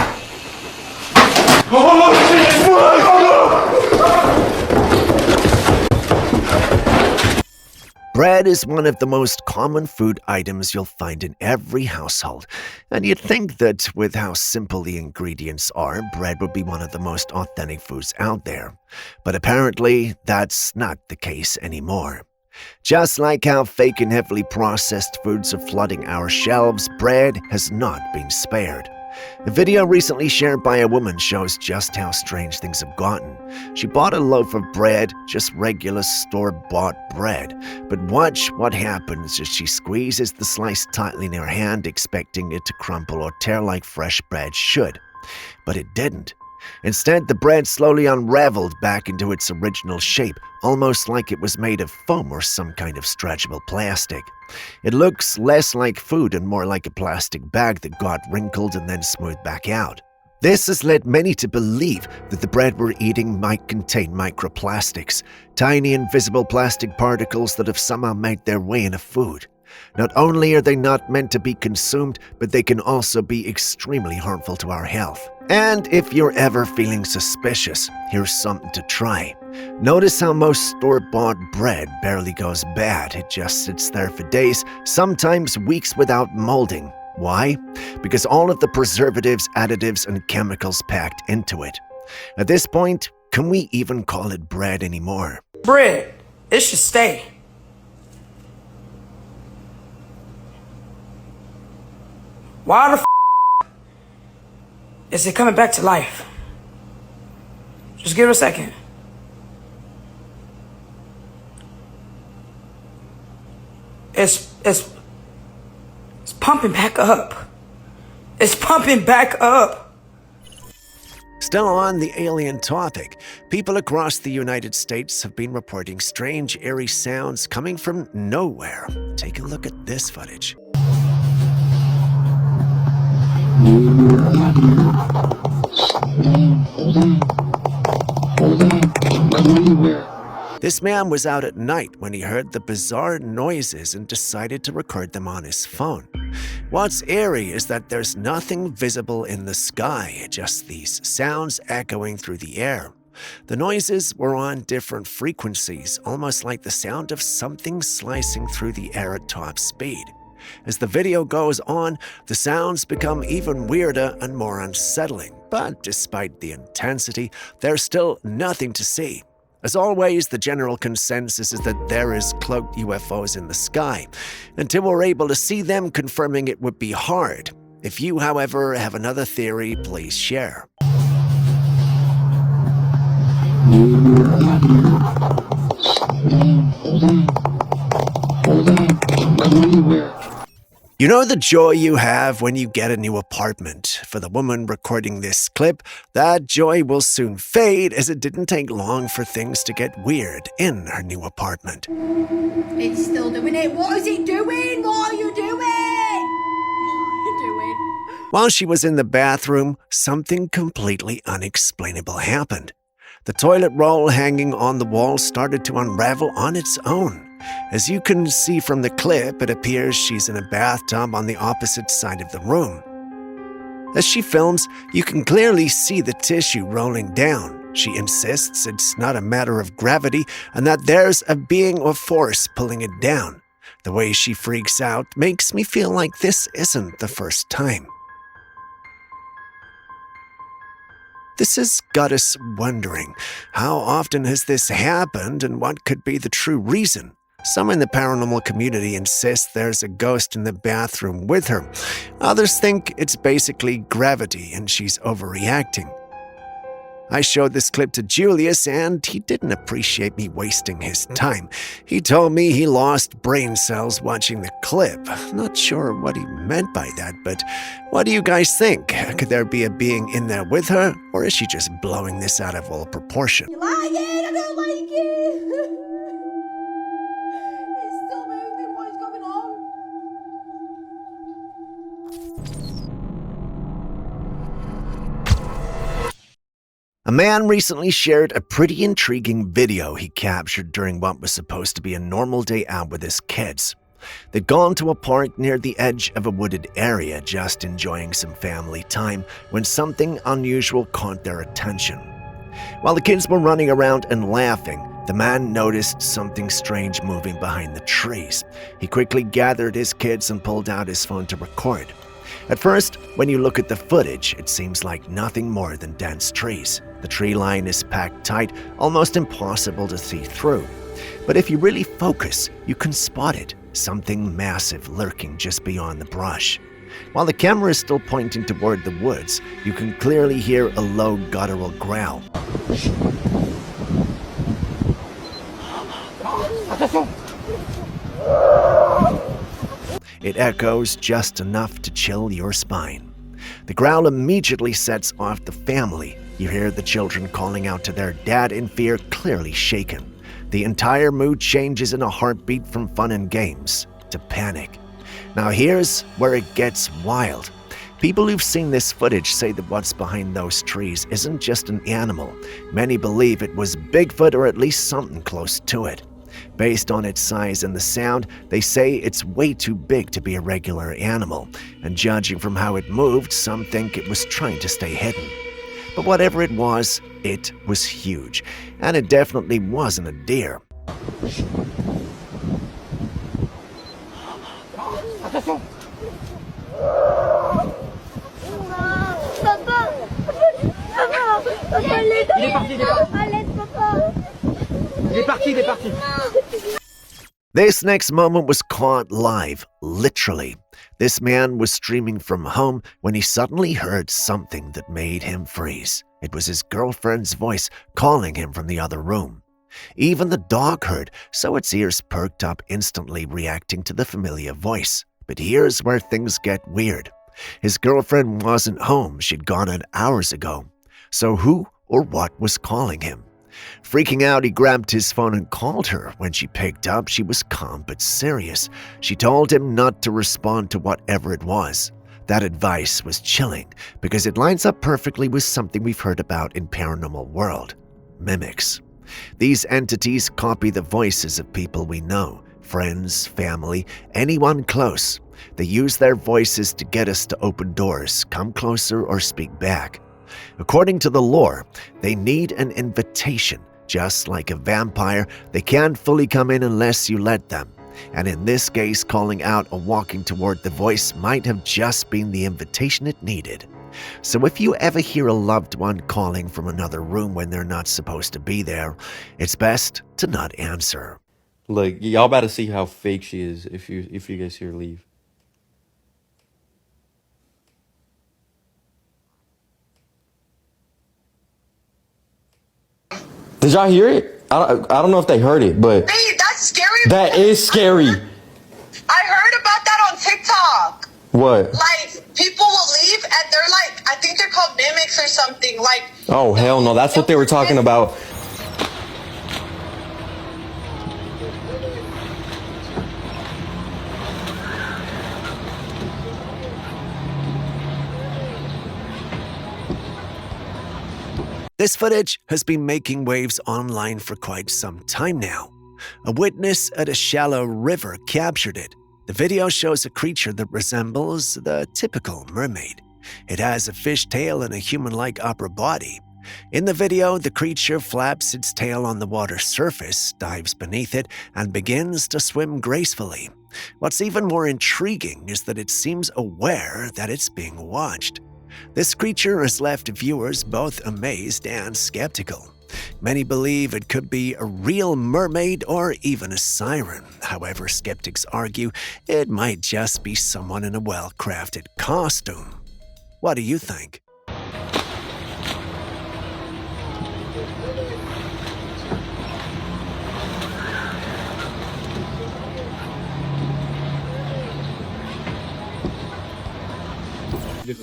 Bread is one of the most common food items you'll find in every household, and you'd think that with how simple the ingredients are, bread would be one of the most authentic foods out there. But apparently, that's not the case anymore. Just like how fake and heavily processed foods are flooding our shelves, bread has not been spared. A video recently shared by a woman shows just how strange things have gotten. She bought a loaf of bread, just regular store-bought bread, but watch what happens as she squeezes the slice tightly in her hand, expecting it to crumble or tear like fresh bread should. But it didn't. Instead, the bread slowly unraveled back into its original shape, almost like it was made of foam or some kind of stretchable plastic. It looks less like food and more like a plastic bag that got wrinkled and then smoothed back out. This has led many to believe that the bread we're eating might contain microplastics, tiny invisible plastic particles that have somehow made their way into food. Not only are they not meant to be consumed, but they can also be extremely harmful to our health. And if you're ever feeling suspicious, here's something to try. Notice how most store-bought bread barely goes bad. It just sits there for days, sometimes weeks without molding. Why? Because all of the preservatives, additives, and chemicals packed into it. At this point, can we even call it bread anymore? Bread, it should stay. Why the is it coming back to life? Just give it a second. It's pumping back up. It's pumping back up. Still on the alien topic, people across the United States have been reporting strange, eerie sounds coming from nowhere. Take a look at this footage. This man was out at night when he heard the bizarre noises and decided to record them on his phone. What's eerie is that there's nothing visible in the sky, just these sounds echoing through the air. The noises were on different frequencies, almost like the sound of something slicing through the air at top speed. As the video goes on, the sounds become even weirder and more unsettling, but despite the intensity, there's still nothing to see. As always, the general consensus is that there is cloaked UFOs in the sky. Until we're able to see them, confirming it would be hard. If you, however, have another theory, please share. You know the joy you have when you get a new apartment? For the woman recording this clip, that joy will soon fade, as it didn't take long for things to get weird in her new apartment. It's still doing it. What is it doing? What are you doing? What are you doing? While she was in the bathroom, something completely unexplainable happened. The toilet roll hanging on the wall started to unravel on its own. As you can see from the clip, it appears she's in a bathtub on the opposite side of the room. As she films, you can clearly see the tissue rolling down. She insists it's not a matter of gravity and that there's a being or force pulling it down. The way she freaks out makes me feel like this isn't the first time. This has got us wondering, how often has this happened and what could be the true reason? Some in the paranormal community insist there's a ghost in the bathroom with her. Others think it's basically gravity and she's overreacting. I showed this clip to Julius, and he didn't appreciate me wasting his time. He told me he lost brain cells watching the clip. Not sure what he meant by that, but what do you guys think? Could there be a being in there with her, or is she just blowing this out of all proportion? You like it? I don't like it. It's still moving. What is going on? A man recently shared a pretty intriguing video he captured during what was supposed to be a normal day out with his kids. They'd gone to a park near the edge of a wooded area, just enjoying some family time, when something unusual caught their attention. While the kids were running around and laughing, the man noticed something strange moving behind the trees. He quickly gathered his kids and pulled out his phone to record. At first, when you look at the footage, it seems like nothing more than dense trees. The tree line is packed tight, almost impossible to see through. But if you really focus, you can spot it, something massive lurking just beyond the brush. While the camera is still pointing toward the woods, you can clearly hear a low guttural growl. It echoes just enough to chill your spine. The growl immediately sets off the family. You hear the children calling out to their dad in fear, clearly shaken. The entire mood changes in a heartbeat from fun and games to panic. Now here's where it gets wild. People who've seen this footage say that what's behind those trees isn't just an animal. Many believe it was Bigfoot or at least something close to it. Based on its size and the sound, they say it's way too big to be a regular animal, and judging from how it moved, some think it was trying to stay hidden. But whatever it was huge, and it definitely wasn't a deer. This next moment was caught live, literally. This man was streaming from home when he suddenly heard something that made him freeze. It was his girlfriend's voice calling him from the other room. Even the dog heard, so its ears perked up instantly, reacting to the familiar voice. But here's where things get weird. His girlfriend wasn't home. She'd gone out hours ago. So who or what was calling him? Freaking out, he grabbed his phone and called her. When she picked up, she was calm but serious. She told him not to respond to whatever it was. That advice was chilling because it lines up perfectly with something we've heard about in paranormal world: mimics. These entities copy the voices of people we know, friends, family, anyone close. They use their voices to get us to open doors, come closer, or speak back. According to the lore, they need an invitation. Just like a vampire, they can't fully come in unless you let them. And in this case, calling out or walking toward the voice might have just been the invitation it needed. So if you ever hear a loved one calling from another room when they're not supposed to be there, it's best to not answer. Look, y'all about to see how fake she is if you guys see her leave. Did y'all hear it? I don't know if they heard it, but Hey, that's scary. that is scary. I heard about that on TikTok. What? Like, people will leave and they're like, I think they're called mimics or something. Like, Oh, hell no. That's what they were talking about. This footage has been making waves online for quite some time now. A witness at a shallow river captured it. The video shows a creature that resembles the typical mermaid. It has a fish tail and a human-like upper body. In the video, the creature flaps its tail on the water's surface, dives beneath it, and begins to swim gracefully. What's even more intriguing is that it seems aware that it's being watched. This creature has left viewers both amazed and skeptical. Many believe it could be a real mermaid or even a siren. However, skeptics argue it might just be someone in a well-crafted costume. What do you think?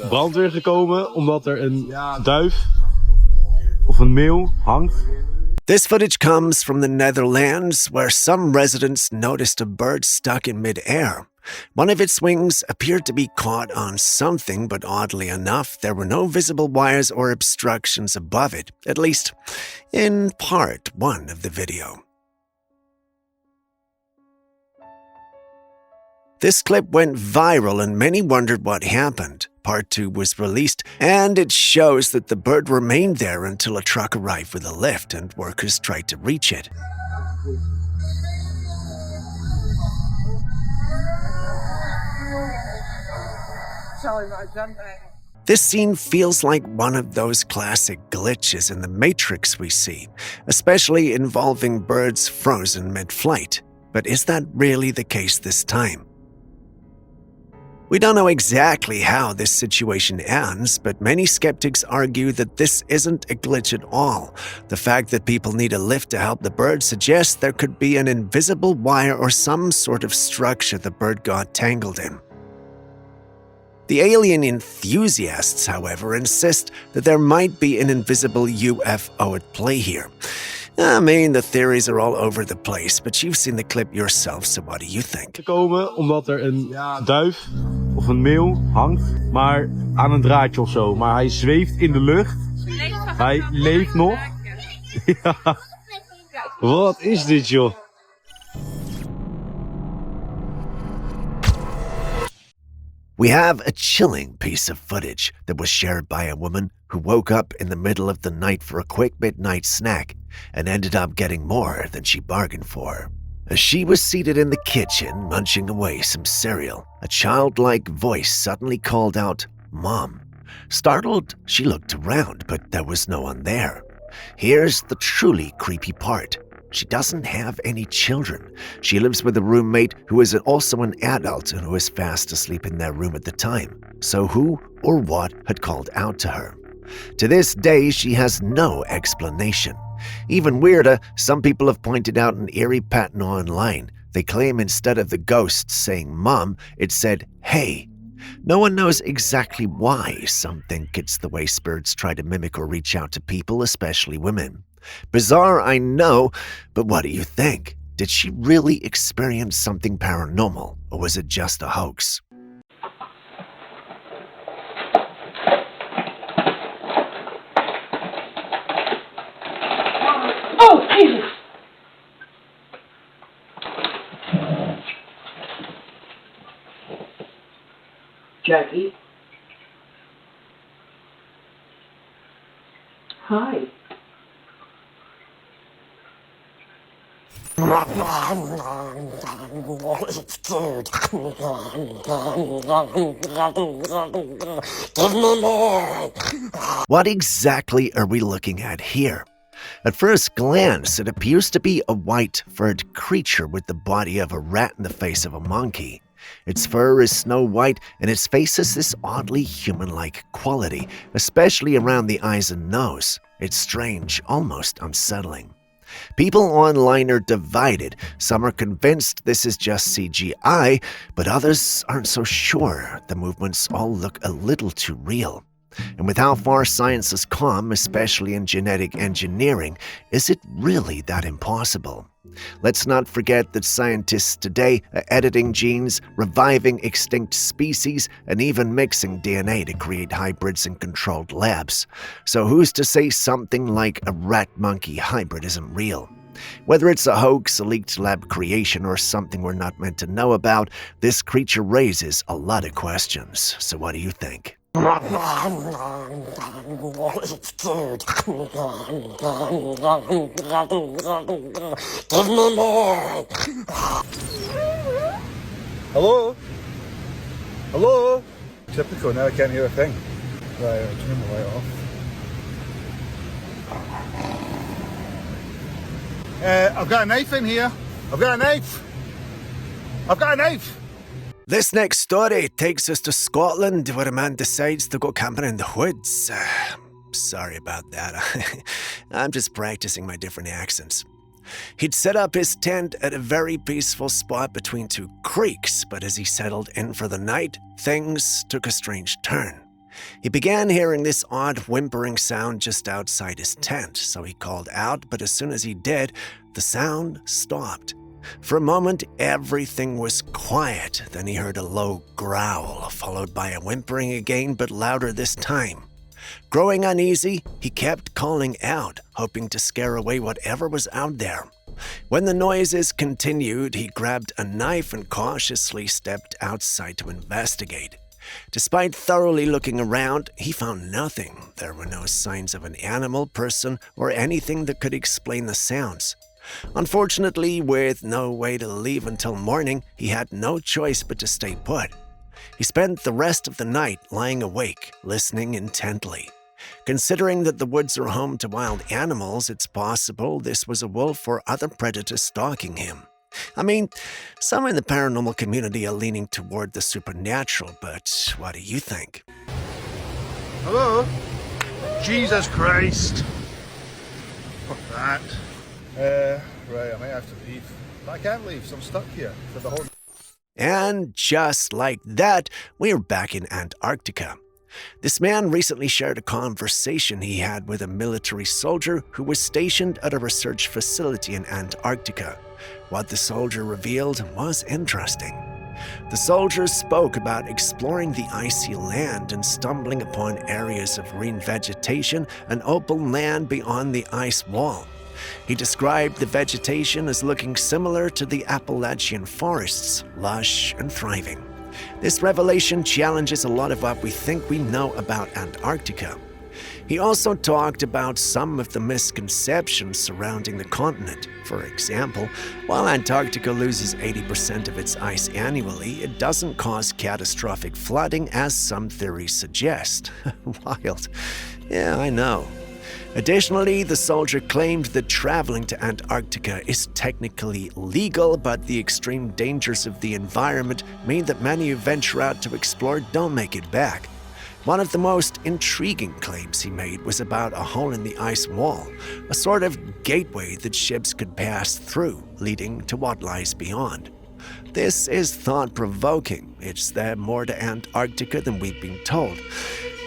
brandweer gekomen omdat er een duif of een meeuw hangt. This footage comes from the Netherlands, where some residents noticed a bird stuck in mid-air. One of its wings appeared to be caught on something, but oddly enough, there were no visible wires or obstructions above it, at least in part one of the video. This clip went viral and many wondered what happened. Part 2 was released, and it shows that the bird remained there until a truck arrived with a lift and workers tried to reach it. This scene feels like one of those classic glitches in the Matrix we see, especially involving birds frozen mid-flight. But is that really the case this time? We don't know exactly how this situation ends, but many skeptics argue that this isn't a glitch at all. The fact that people need a lift to help the bird suggests there could be an invisible wire or some sort of structure the bird got tangled in. The alien enthusiasts, however, insist that there might be an invisible UFO at play here. I mean, the theories are all over the place, but you've seen the clip yourself, so what do you think? Gekomen omdat er een duif of een meeuw hangt, maar aan een draadje of zo. Maar hij zweeft in de lucht. Hij leeft nog. Ja. Wat is dit, joh? We have a chilling piece of footage that was shared by a woman who woke up in the middle of the night for a quick midnight snack and ended up getting more than she bargained for. As she was seated in the kitchen munching away some cereal, a childlike voice suddenly called out, "Mom." Startled, she looked around, but there was no one there. Here's the truly creepy part. She doesn't have any children. She lives with a roommate who is also an adult and who is fast asleep in their room at the time. So who or what had called out to her? To this day, she has no explanation. Even weirder, some people have pointed out an eerie pattern online. They claim instead of the ghost saying "Mom," it said "Hey." No one knows exactly why. Some think it's the way spirits try to mimic or reach out to people, especially women. Bizarre, I know, but what do you think? Did she really experience something paranormal, or was it just a hoax? Oh, Jesus! Jackie? Hi. What exactly are we looking at here? At first glance, it appears to be a white furred creature with the body of a rat and the face of a monkey. Its fur is snow white and its face has this oddly human-like quality, especially around the eyes and nose. It's strange, almost unsettling. People online are divided. Some are convinced this is just CGI, but others aren't so sure. The movements all look a little too real. And with how far science has come, especially in genetic engineering, is it really that impossible? Let's not forget that scientists today are editing genes, reviving extinct species, and even mixing DNA to create hybrids in controlled labs. So who's to say something like a rat-monkey hybrid isn't real? Whether it's a hoax, a leaked lab creation, or something we're not meant to know about, this creature raises a lot of questions. So what do you think? Hello? Hello? Typical, now I can't hear a thing. Right, I'll turn the light off. I've got a knife in here. I've got a knife. I've got a knife. This next story takes us to Scotland, where a man decides to go camping in the woods. Sorry about that. I'm just practicing my different accents. He'd set up his tent at a very peaceful spot between two creeks, but as he settled in for the night, things took a strange turn. He began hearing this odd whimpering sound just outside his tent, so he called out, but as soon as he did, the sound stopped. For a moment, everything was quiet. Then he heard a low growl, followed by a whimpering again, but louder this time. Growing uneasy, he kept calling out, hoping to scare away whatever was out there. When the noises continued, he grabbed a knife and cautiously stepped outside to investigate. Despite thoroughly looking around, he found nothing. There were no signs of an animal, person, or anything that could explain the sounds. Unfortunately, with no way to leave until morning, he had no choice but to stay put. He spent the rest of the night lying awake, listening intently. Considering that the woods are home to wild animals, it's possible this was a wolf or other predator stalking him. I mean, some in the paranormal community are leaning toward the supernatural, but what do you think? Hello? Jesus Christ. Fuck that. Right, I might have to leave. But I can't leave, so I'm stuck here for the whole... And just like that, we're back in Antarctica. This man recently shared a conversation he had with a military soldier who was stationed at a research facility in Antarctica. What the soldier revealed was interesting. The soldier spoke about exploring the icy land and stumbling upon areas of green vegetation and open land beyond the ice wall. He described the vegetation as looking similar to the Appalachian forests, lush and thriving. This revelation challenges a lot of what we think we know about Antarctica. He also talked about some of the misconceptions surrounding the continent. For example, while Antarctica loses 80% of its ice annually, it doesn't cause catastrophic flooding as some theories suggest. Wild. Yeah, I know. Additionally, the soldier claimed that traveling to Antarctica is technically legal, but the extreme dangers of the environment mean that many who venture out to explore don't make it back. One of the most intriguing claims he made was about a hole in the ice wall, a sort of gateway that ships could pass through, leading to what lies beyond. This is thought-provoking. It's there more to Antarctica than we've been told.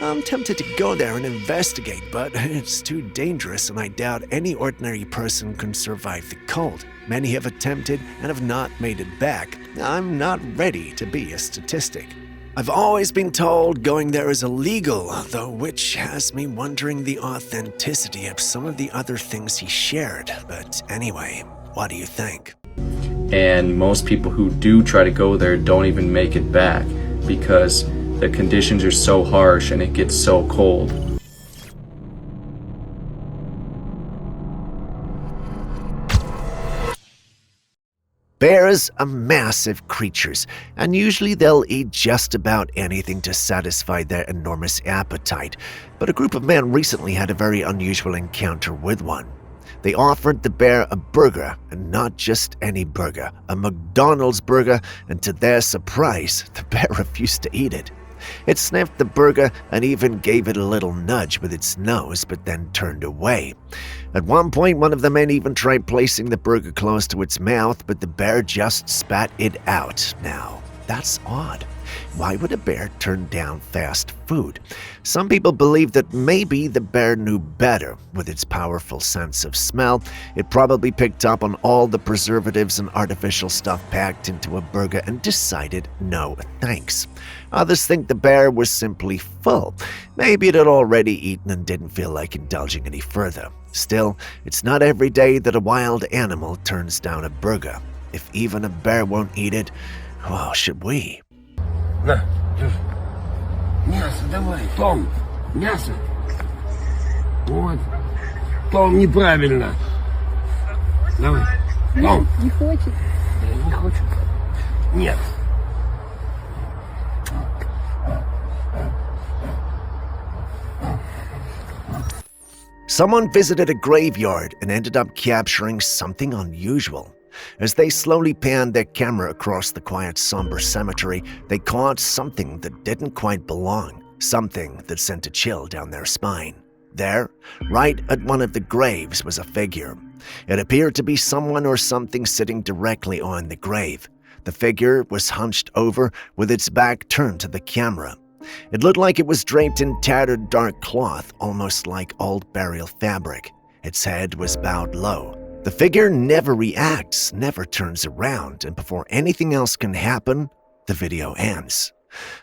I'm tempted to go there and investigate, but it's too dangerous and I doubt any ordinary person can survive the cold. Many have attempted and have not made it back. I'm not ready to be a statistic. I've always been told going there is illegal, though, which has me wondering the authenticity of some of the other things he shared. But anyway, what do you think? And most people who do try to go there don't even make it back because the conditions are so harsh and it gets so cold. Bears are massive creatures, and usually they'll eat just about anything to satisfy their enormous appetite. But a group of men recently had a very unusual encounter with one. They offered the bear a burger, and not just any burger, a McDonald's burger, and to their surprise, the bear refused to eat it. It sniffed the burger and even gave it a little nudge with its nose, but then turned away. At one point, one of the men even tried placing the burger close to its mouth, but the bear just spat it out. Now, that's odd. Why would a bear turn down fast food? Some people believe that maybe the bear knew better. With its powerful sense of smell, it probably picked up on all the preservatives and artificial stuff packed into a burger and decided no thanks. Others think the bear was simply full. Maybe it had already eaten and didn't feel like indulging any further. Still, it's not every day that a wild animal turns down a burger. If even a bear won't eat it, well, should we? На, держи. Мясо давай, Том, мясо. Вот. Том, неправильно. Давай. Том. Не хочет. Не хочет. Нет. Someone visited a graveyard and ended up capturing something unusual. As they slowly panned their camera across the quiet, somber cemetery, they caught something that didn't quite belong, something that sent a chill down their spine. There, right at one of the graves, was a figure. It appeared to be someone or something sitting directly on the grave. The figure was hunched over with its back turned to the camera. It looked like it was draped in tattered dark cloth, almost like old burial fabric. Its head was bowed low. The figure never reacts, never turns around, and before anything else can happen, the video ends.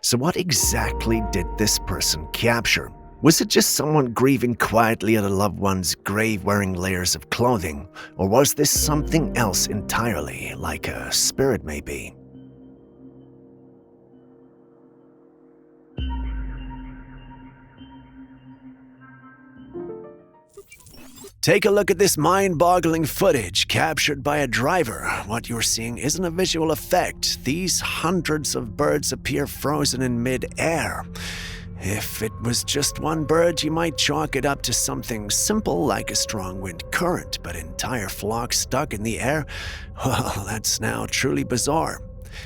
So what exactly did this person capture? Was it just someone grieving quietly at a loved one's grave wearing layers of clothing? Or was this something else entirely, like a spirit maybe? Take a look at this mind-boggling footage captured by a driver. What you're seeing isn't a visual effect. These hundreds of birds appear frozen in mid-air. If it was just one bird, you might chalk it up to something simple like a strong wind current, but entire flocks stuck in the air? Well, that's now truly bizarre.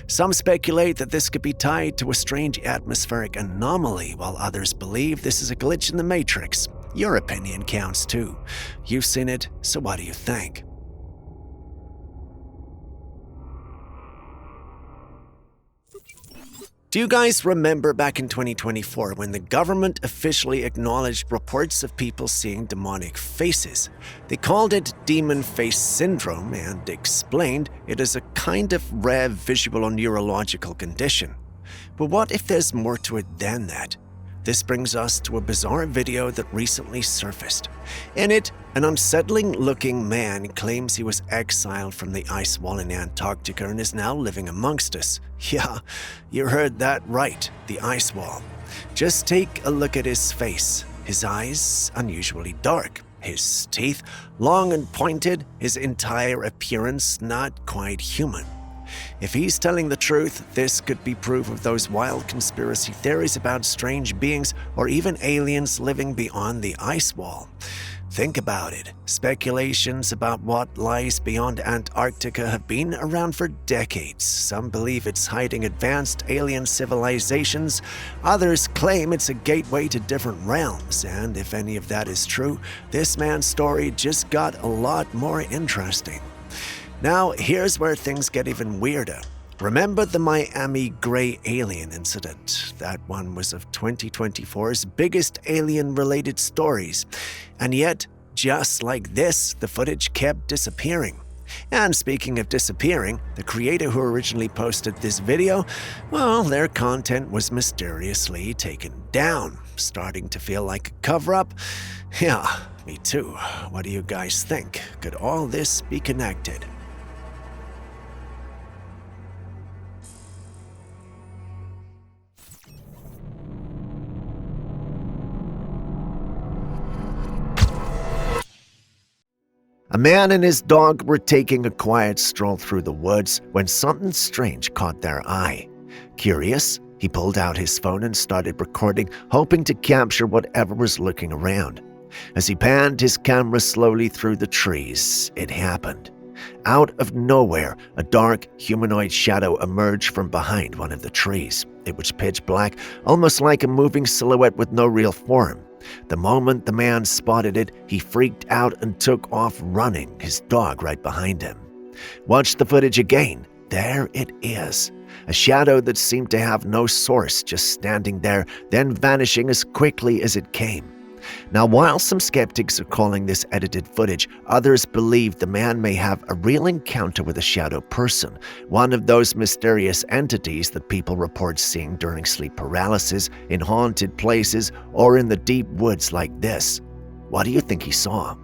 Some speculate that this could be tied to a strange atmospheric anomaly, while others believe this is a glitch in the Matrix. Your opinion counts too. You've seen it, so what do you think? Do you guys remember back in 2024 when the government officially acknowledged reports of people seeing demonic faces? They called it demon face syndrome and explained it is a kind of rare visual or neurological condition. But what if there's more to it than that? This brings us to a bizarre video that recently surfaced. In it, an unsettling-looking man claims he was exiled from the ice wall in Antarctica and is now living amongst us. Yeah, you heard that right, the ice wall. Just take a look at his face. His eyes, unusually dark. His teeth, long and pointed. His entire appearance, not quite human. If he's telling the truth, this could be proof of those wild conspiracy theories about strange beings or even aliens living beyond the ice wall. Think about it. Speculations about what lies beyond Antarctica have been around for decades. Some believe it's hiding advanced alien civilizations. Others claim it's a gateway to different realms. And if any of that is true, this man's story just got a lot more interesting. Now, here's where things get even weirder. Remember the Miami gray alien incident? That one was of 2024's biggest alien-related stories. And yet, just like this, the footage kept disappearing. And speaking of disappearing, the creator who originally posted this video, well, their content was mysteriously taken down. Starting to feel like a cover-up? Yeah, me too. What do you guys think? Could all this be connected? A man and his dog were taking a quiet stroll through the woods when something strange caught their eye. Curious, he pulled out his phone and started recording, hoping to capture whatever was looking around. As he panned his camera slowly through the trees, it happened. Out of nowhere, a dark, humanoid shadow emerged from behind one of the trees. It was pitch black, almost like a moving silhouette with no real form. The moment the man spotted it, he freaked out and took off running, his dog right behind him. Watch the footage again. There it is. A shadow that seemed to have no source, just standing there, then vanishing as quickly as it came. Now, while some skeptics are calling this edited footage, others believe the man may have a real encounter with a shadow person, one of those mysterious entities that people report seeing during sleep paralysis, in haunted places, or in the deep woods like this. What do you think he saw?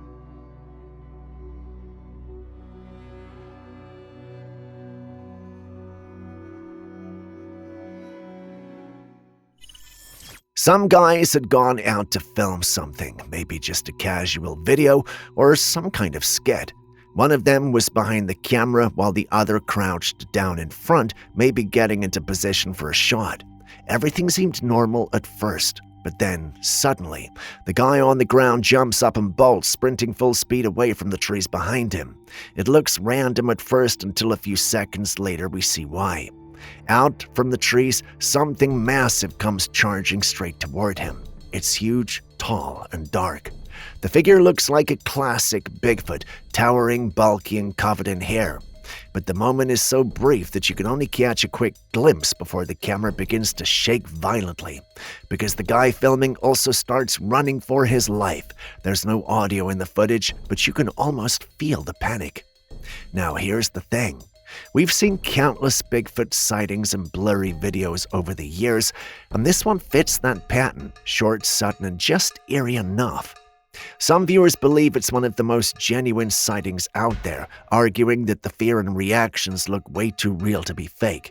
Some guys had gone out to film something, maybe just a casual video or some kind of skit. One of them was behind the camera while the other crouched down in front, maybe getting into position for a shot. Everything seemed normal at first, but then, suddenly, the guy on the ground jumps up and bolts, sprinting full speed away from the trees behind him. It looks random at first until a few seconds later we see why. Out from the trees, something massive comes charging straight toward him. It's huge, tall, and dark. The figure looks like a classic Bigfoot, towering, bulky, and covered in hair. But the moment is so brief that you can only catch a quick glimpse before the camera begins to shake violently. Because the guy filming also starts running for his life. There's no audio in the footage, but you can almost feel the panic. Now here's the thing. We've seen countless Bigfoot sightings and blurry videos over the years, and this one fits that pattern, short, sudden, and just eerie enough. Some viewers believe it's one of the most genuine sightings out there, arguing that the fear and reactions look way too real to be fake.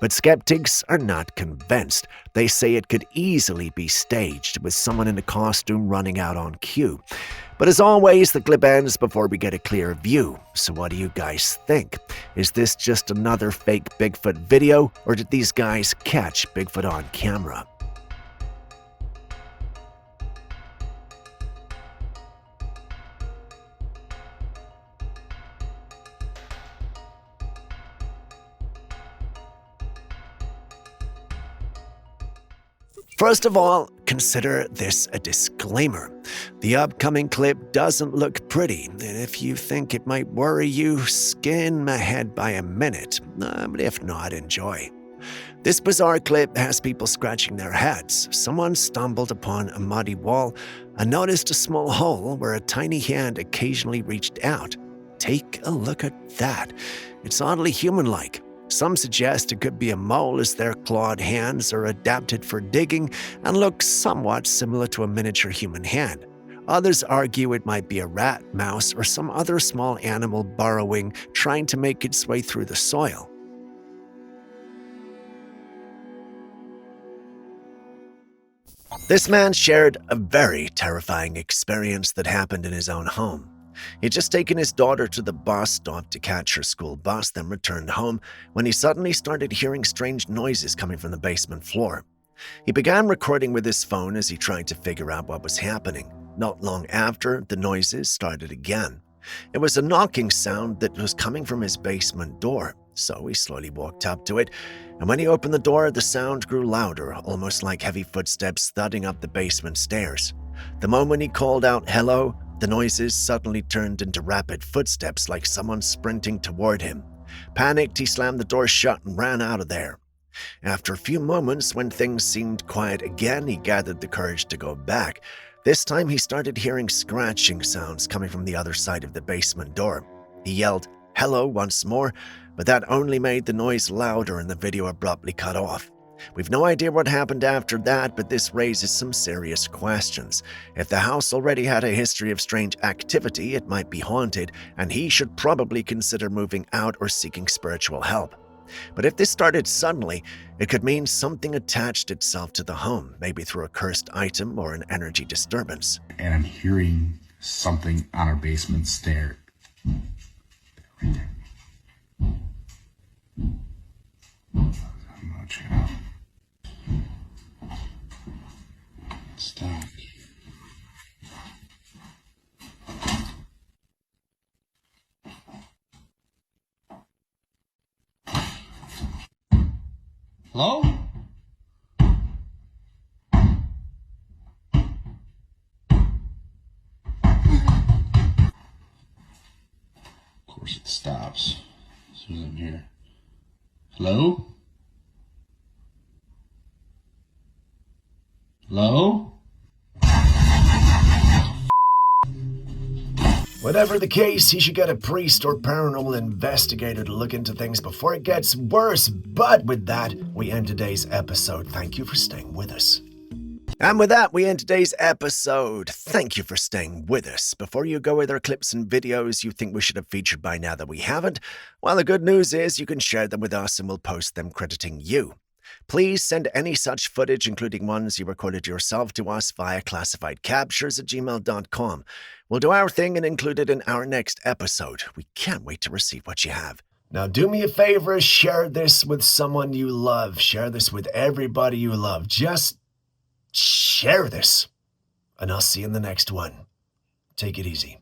But skeptics are not convinced. They say it could easily be staged, with someone in a costume running out on cue. But as always, the clip ends before we get a clear view. So what do you guys think? Is this just another fake Bigfoot video, or did these guys catch Bigfoot on camera? First of all, consider this a disclaimer. The upcoming clip doesn't look pretty, and if you think it might worry you, skim ahead by a minute, but if not, enjoy. This bizarre clip has people scratching their heads. Someone stumbled upon a muddy wall and noticed a small hole where a tiny hand occasionally reached out. Take a look at that. It's oddly human-like. Some suggest it could be a mole, as their clawed hands are adapted for digging and look somewhat similar to a miniature human hand. Others argue it might be a rat, mouse, or some other small animal burrowing, trying to make its way through the soil. This man shared a very terrifying experience that happened in his own home. He'd just taken his daughter to the bus stop to catch her school bus, then returned home when he suddenly started hearing strange noises coming from the basement floor. He began recording with his phone as he tried to figure out what was happening. Not long after, the noises started again. It was a knocking sound that was coming from his basement door, so he slowly walked up to it, and when he opened the door, the sound grew louder, almost like heavy footsteps thudding up the basement stairs. The moment he called out "hello," the noises suddenly turned into rapid footsteps, like someone sprinting toward him. Panicked, he slammed the door shut and ran out of there. After a few moments, when things seemed quiet again, he gathered the courage to go back. This time he started hearing scratching sounds coming from the other side of the basement door. He yelled "hello" once more, but that only made the noise louder and the video abruptly cut off. We've no idea what happened after that, but this raises some serious questions. If the house already had a history of strange activity, it might be haunted, and he should probably consider moving out or seeking spiritual help. But if this started suddenly, it could mean something attached itself to the home, maybe through a cursed item or an energy disturbance. And I'm hearing something on our basement stair. Right there. I'm gonna check it out. Stop. Hello? Of course it stops as soon as I'm here. Hello? Hello? Whatever the case, he should get a priest or paranormal investigator to look into things before it gets worse. But with that, we end today's episode. Thank you for staying with us. And with that, we end today's episode. Thank you for staying with us. Before you go with our clips and videos you think we should have featured by now that we haven't, well, the good news is you can share them with us and we'll post them crediting you. Please send any such footage, including ones you recorded yourself, to us via classifiedcaptures@gmail.com. We'll do our thing and include it in our next episode. We can't wait to receive what you have. Now do me a favor, share this with someone you love. Share this with everybody you love. Just share this. And I'll see you in the next one. Take it easy.